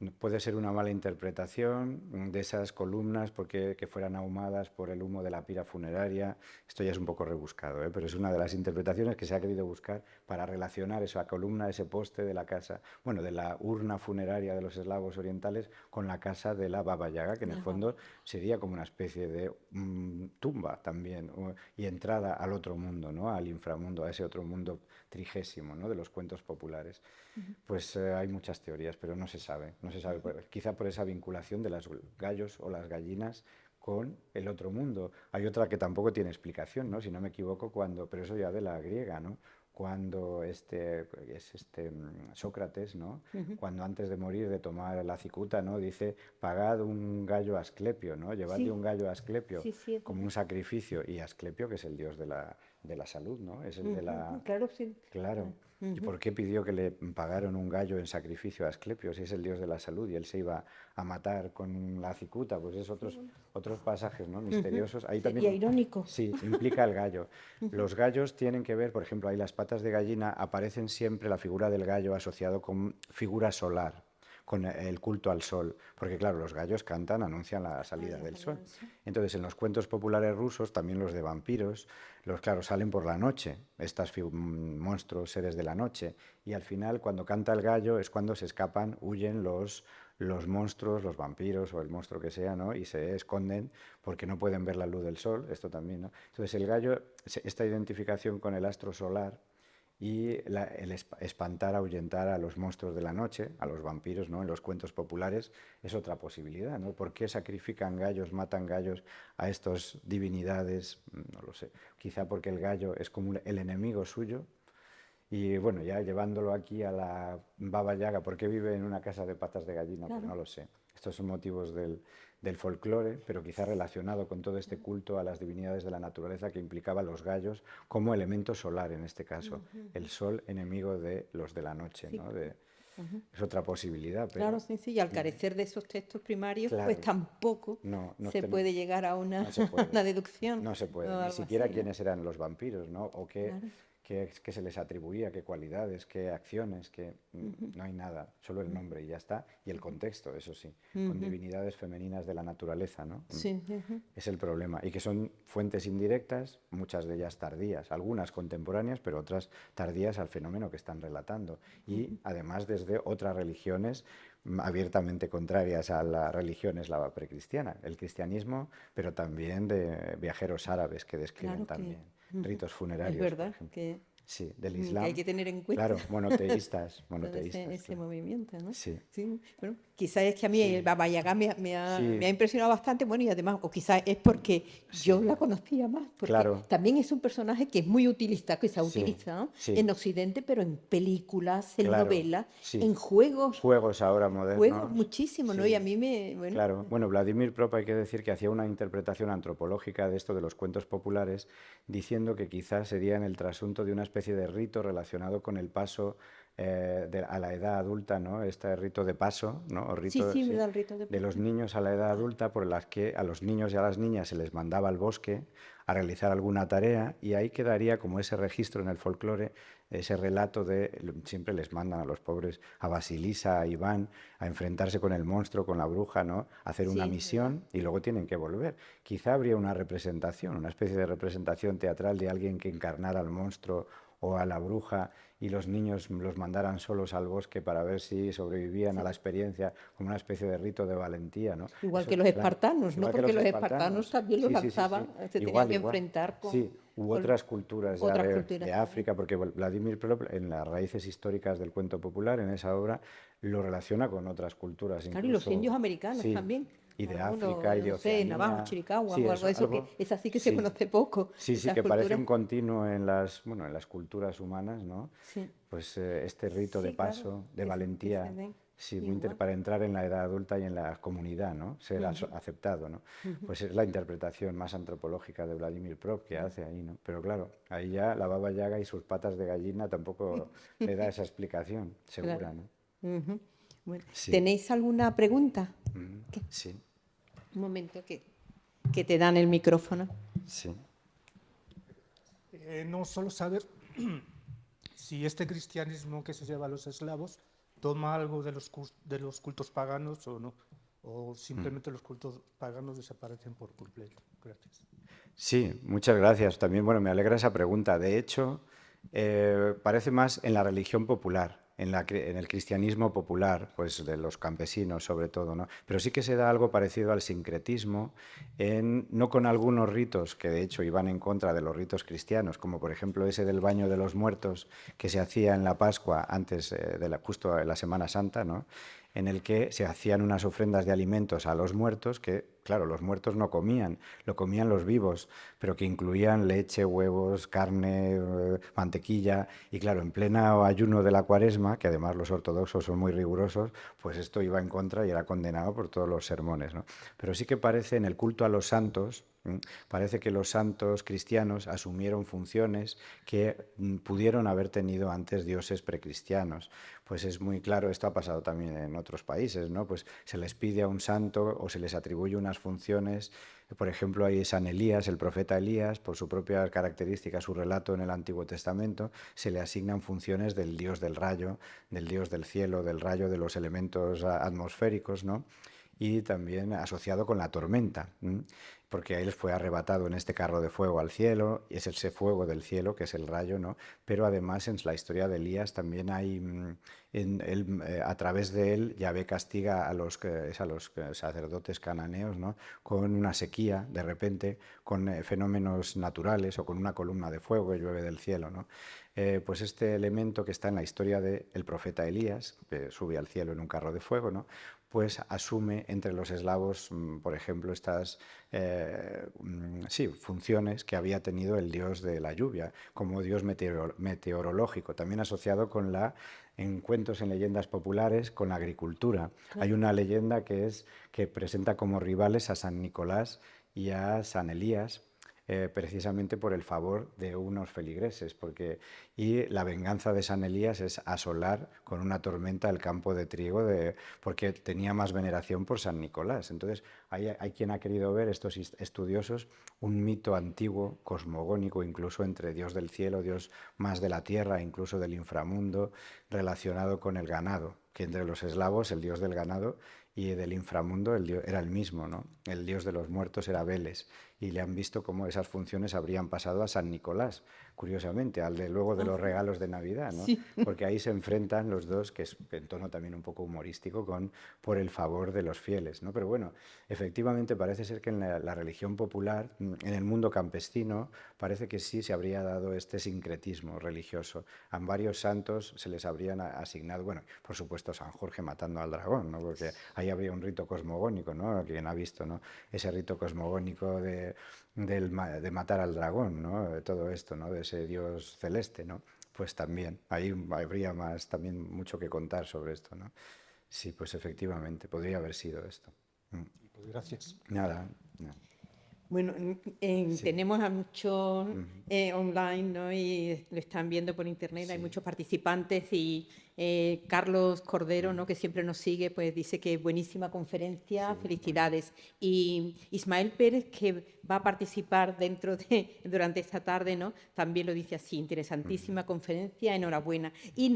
puede ser una mala interpretación de esas columnas porque que fueran ahumadas por el humo de la pira funeraria. Esto ya es un poco rebuscado, pero es una de las interpretaciones que se ha querido buscar para relacionar esa columna, ese poste de la casa, bueno, de la urna funeraria de los eslavos orientales con la casa de la Baba Yaga, que en el fondo sería como una especie de tumba también y entrada al otro mundo, ¿no? Al inframundo, a ese otro mundo trigésimo, ¿no? De los cuentos populares. Pues hay muchas teorías, pero no se sabe. No se sabe, quizá por esa vinculación de los gallos o las gallinas con el otro mundo. Hay otra que tampoco tiene explicación, ¿no? Si no me equivoco, pero eso ya de la griega, ¿no? Cuando Sócrates, ¿no? Cuando antes de morir, de tomar la cicuta, ¿no? Dice, pagad un gallo a Asclepio, ¿no? Llevadle un gallo a Asclepio como un sacrificio. Y Asclepio, que es el dios de la salud, ¿no? Es el de la... Claro, sí. Claro. ¿Y por qué pidió que le pagaron un gallo en sacrificio a Asclepio si es el dios de la salud y él se iba a matar con la cicuta? Pues es otros pasajes, ¿no? Misteriosos. Ahí también, y irónico. Sí, implica el gallo. Los gallos tienen que ver, por ejemplo, ahí las patas de gallina aparecen siempre la figura del gallo asociado con figura solar, con el culto al sol, porque claro, los gallos cantan, anuncian la salida del sol. Entonces, en los cuentos populares rusos, también los de vampiros, claro, salen por la noche, estos monstruos, seres de la noche, y al final, cuando canta el gallo, es cuando se escapan, huyen los monstruos, los vampiros o el monstruo que sea, ¿no? Y se esconden porque no pueden ver la luz del sol, esto también, ¿no? Entonces, el gallo, esta identificación con el astro solar, y el espantar, ahuyentar a los monstruos de la noche, a los vampiros, ¿no? En los cuentos populares es otra posibilidad, ¿no? ¿Por qué sacrifican gallos, matan gallos a estas divinidades? No lo sé. Quizá porque el gallo es como el enemigo suyo. Y bueno, ya llevándolo aquí a la Baba Yaga, ¿por qué vive en una casa de patas de gallina? Pues no lo sé. Estos son motivos del folclore, pero quizá relacionado con todo este culto a las divinidades de la naturaleza que implicaba los gallos como elemento solar en este caso, el sol enemigo de los de la noche, ¿no? Es otra posibilidad. Pero, claro, sí, y al carecer de esos textos primarios, claro, pues tampoco se puede llegar a una deducción. No se puede, ni siquiera quiénes eran los vampiros, ¿no? O qué se les atribuía, qué cualidades, qué acciones, no hay nada, solo el nombre y ya está, y el contexto, eso sí, con divinidades femeninas de la naturaleza, ¿no? Sí. Es el problema, y que son fuentes indirectas, muchas de ellas tardías, algunas contemporáneas, pero otras tardías al fenómeno que están relatando, y además desde otras religiones abiertamente contrarias a la religión eslava precristiana, el cristianismo, pero también de viajeros árabes que describen también ritos funerarios. Es verdad por que, sí, del Islam. que hay que tener en cuenta. Claro, monoteístas. Ese claro. movimiento, ¿no? Sí. Bueno, quizás es que a mí el Baba Yaga me ha impresionado bastante, bueno, y además, o quizás es porque yo la conocía más, porque también es un personaje que es muy utilizado, que se ha utilizado en Occidente, pero en películas, en novelas, en juegos. Juegos ahora modernos. Juegos muchísimo, ¿no? Y a mí bueno. Claro, bueno, Vladimir Prop hay que decir que hacía una interpretación antropológica de esto de los cuentos populares, diciendo que quizás sería en el trasunto de una especie de rito relacionado con el paso a la edad adulta, ¿no? Este rito de paso, ¿no? O rito, el rito de los niños a la edad adulta, por las que a los niños y a las niñas se les mandaba al bosque a realizar alguna tarea, y ahí quedaría como ese registro en el folclore, ese relato siempre les mandan a los pobres a Basilisa, a Iván, a enfrentarse con el monstruo, con la bruja, ¿no? A hacer una misión y luego tienen que volver. Quizá habría una representación, una especie de representación teatral de alguien que encarnara al monstruo o a la bruja, y los niños los mandaran solos al bosque para ver si sobrevivían a la experiencia, como una especie de rito de valentía, ¿no? Igual que los espartanos, ¿no? Porque los espartanos también los lanzaban, se tenían que enfrentar con... Sí, otras culturas de África, porque Vladimir Prop, en las raíces históricas del cuento popular, en esa obra, lo relaciona con otras culturas. Claro, y los indios americanos también. Y de África y de Oceanía. Navajo, Chiricahua, o algo de eso, que es así que se conoce poco. Sí, que parece un continuo en las culturas humanas, ¿no? Sí. Pues este rito de paso, de valentía, para entrar en la edad adulta y en la comunidad, ¿no? Ser aceptado, ¿no? Pues es la interpretación más antropológica de Vladimir Prop que hace ahí, ¿no? Pero claro, ahí ya la Baba Yaga y sus patas de gallina tampoco le da esa explicación segura, ¿no? Bueno, ¿tenéis alguna pregunta? Sí. Un momento que te dan el micrófono. Sí. No solo saber si este cristianismo que se lleva a los eslavos toma algo de los cultos paganos o no? ¿O simplemente los cultos paganos desaparecen por completo? Gracias. Sí, muchas gracias. También, bueno, me alegra esa pregunta. De hecho, parece más en la religión popular, en el cristianismo popular, pues de los campesinos sobre todo, ¿no? Pero sí que se da algo parecido al sincretismo, no con algunos ritos que de hecho iban en contra de los ritos cristianos, como por ejemplo ese del baño de los muertos que se hacía en la Pascua antes justo en la Semana Santa, ¿no? En el que se hacían unas ofrendas de alimentos a los muertos que, claro, los muertos no comían, lo comían los vivos, pero que incluían leche, huevos, carne, mantequilla, y claro, en pleno ayuno de la Cuaresma, que además los ortodoxos son muy rigurosos, pues esto iba en contra y era condenado por todos los sermones, ¿no? Pero sí que parece en el culto a los santos, parece que los santos cristianos asumieron funciones que pudieron haber tenido antes dioses precristianos. Pues es muy claro, esto ha pasado también en otros países, ¿no? Pues se les pide a un santo o se les atribuye unas funciones. Por ejemplo, hay San Elías, el profeta Elías, por su propia característica, su relato en el Antiguo Testamento, se le asignan funciones del dios del rayo, del dios del cielo, del rayo, de los elementos atmosféricos, ¿no? Y también asociado con la tormenta, porque a él fue arrebatado en este carro de fuego al cielo, y es ese fuego del cielo que es el rayo, ¿no? Pero además en la historia de Elías también hay, a través de él, Yahvé castiga a los sacerdotes cananeos, ¿no? Con una sequía, de repente, con fenómenos naturales o con una columna de fuego que llueve del cielo, ¿no? Pues este elemento que está en la historia del profeta Elías, que sube al cielo en un carro de fuego, ¿no? Pues asume entre los eslavos, por ejemplo, estas funciones que había tenido el dios de la lluvia, como dios meteorológico, también asociado con en cuentos, en leyendas populares, con la agricultura. Claro. Hay una leyenda que presenta como rivales a San Nicolás y a San Elías, precisamente por el favor de unos feligreses, y la venganza de San Elías es asolar con una tormenta el campo de trigo, porque tenía más veneración por San Nicolás. Entonces hay quien ha querido ver, estos estudiosos, un mito antiguo, cosmogónico, incluso entre dios del cielo, dios más de la tierra, incluso del inframundo, relacionado con el ganado, que entre los eslavos el dios del ganado y del inframundo era el mismo, ¿no? El dios de los muertos era Veles, y le han visto cómo esas funciones habrían pasado a San Nicolás, curiosamente, luego de los regalos de Navidad, ¿no? Sí. Porque ahí se enfrentan los dos, que es en tono también un poco humorístico, por el favor de los fieles, ¿no? Pero bueno, efectivamente parece ser que en la religión popular, en el mundo campesino, parece que sí se habría dado este sincretismo religioso. A varios santos se les habrían asignado, bueno, por supuesto San Jorge matando al dragón, ¿no? Porque ahí habría un rito cosmogónico, ¿no? Quien ha visto, ¿no? Ese rito cosmogónico de matar al dragón, ¿no? De todo esto, ¿no? De ese dios celeste, ¿no? Pues también, ahí habría también mucho que contar sobre esto, ¿no? Sí, pues efectivamente, podría haber sido esto. Pues gracias. Nada. Bueno, sí. Tenemos a muchos online, ¿no? Y lo están viendo por internet, sí. Hay muchos participantes y Carlos Cordero, ¿no? Que siempre nos sigue, pues dice que buenísima conferencia, sí, felicidades. Bueno. Y Ismael Pérez, que va a participar durante esta tarde, ¿no? También lo dice así, interesantísima conferencia, enhorabuena. Y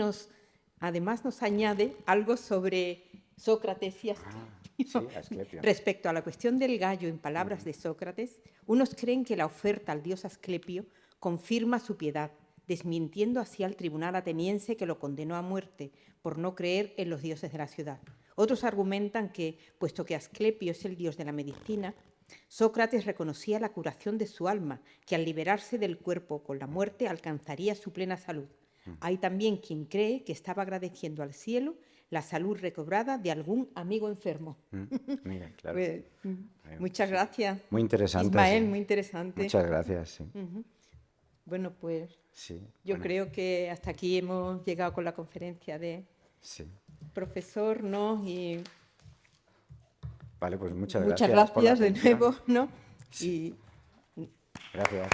además nos añade algo sobre Sócrates y Asclepio. Sí, Asclepio. Respecto a la cuestión del gallo, en palabras de Sócrates, unos creen que la oferta al dios Asclepio confirma su piedad, desmintiendo así al tribunal ateniense que lo condenó a muerte por no creer en los dioses de la ciudad. Otros argumentan que, puesto que Asclepio es el dios de la medicina, Sócrates reconocía la curación de su alma, que al liberarse del cuerpo con la muerte alcanzaría su plena salud. Hay también quien cree que estaba agradeciendo al cielo la salud recobrada de algún amigo enfermo. Mira, claro. Pues, muchas gracias. Muy interesante. Ismael, sí. Muy interesante. Muchas gracias. Sí. Bueno, pues sí, yo creo que hasta aquí hemos llegado con la conferencia de profesor, ¿no? Y vale, pues muchas gracias de nuevo, ¿no? Sí. Y gracias.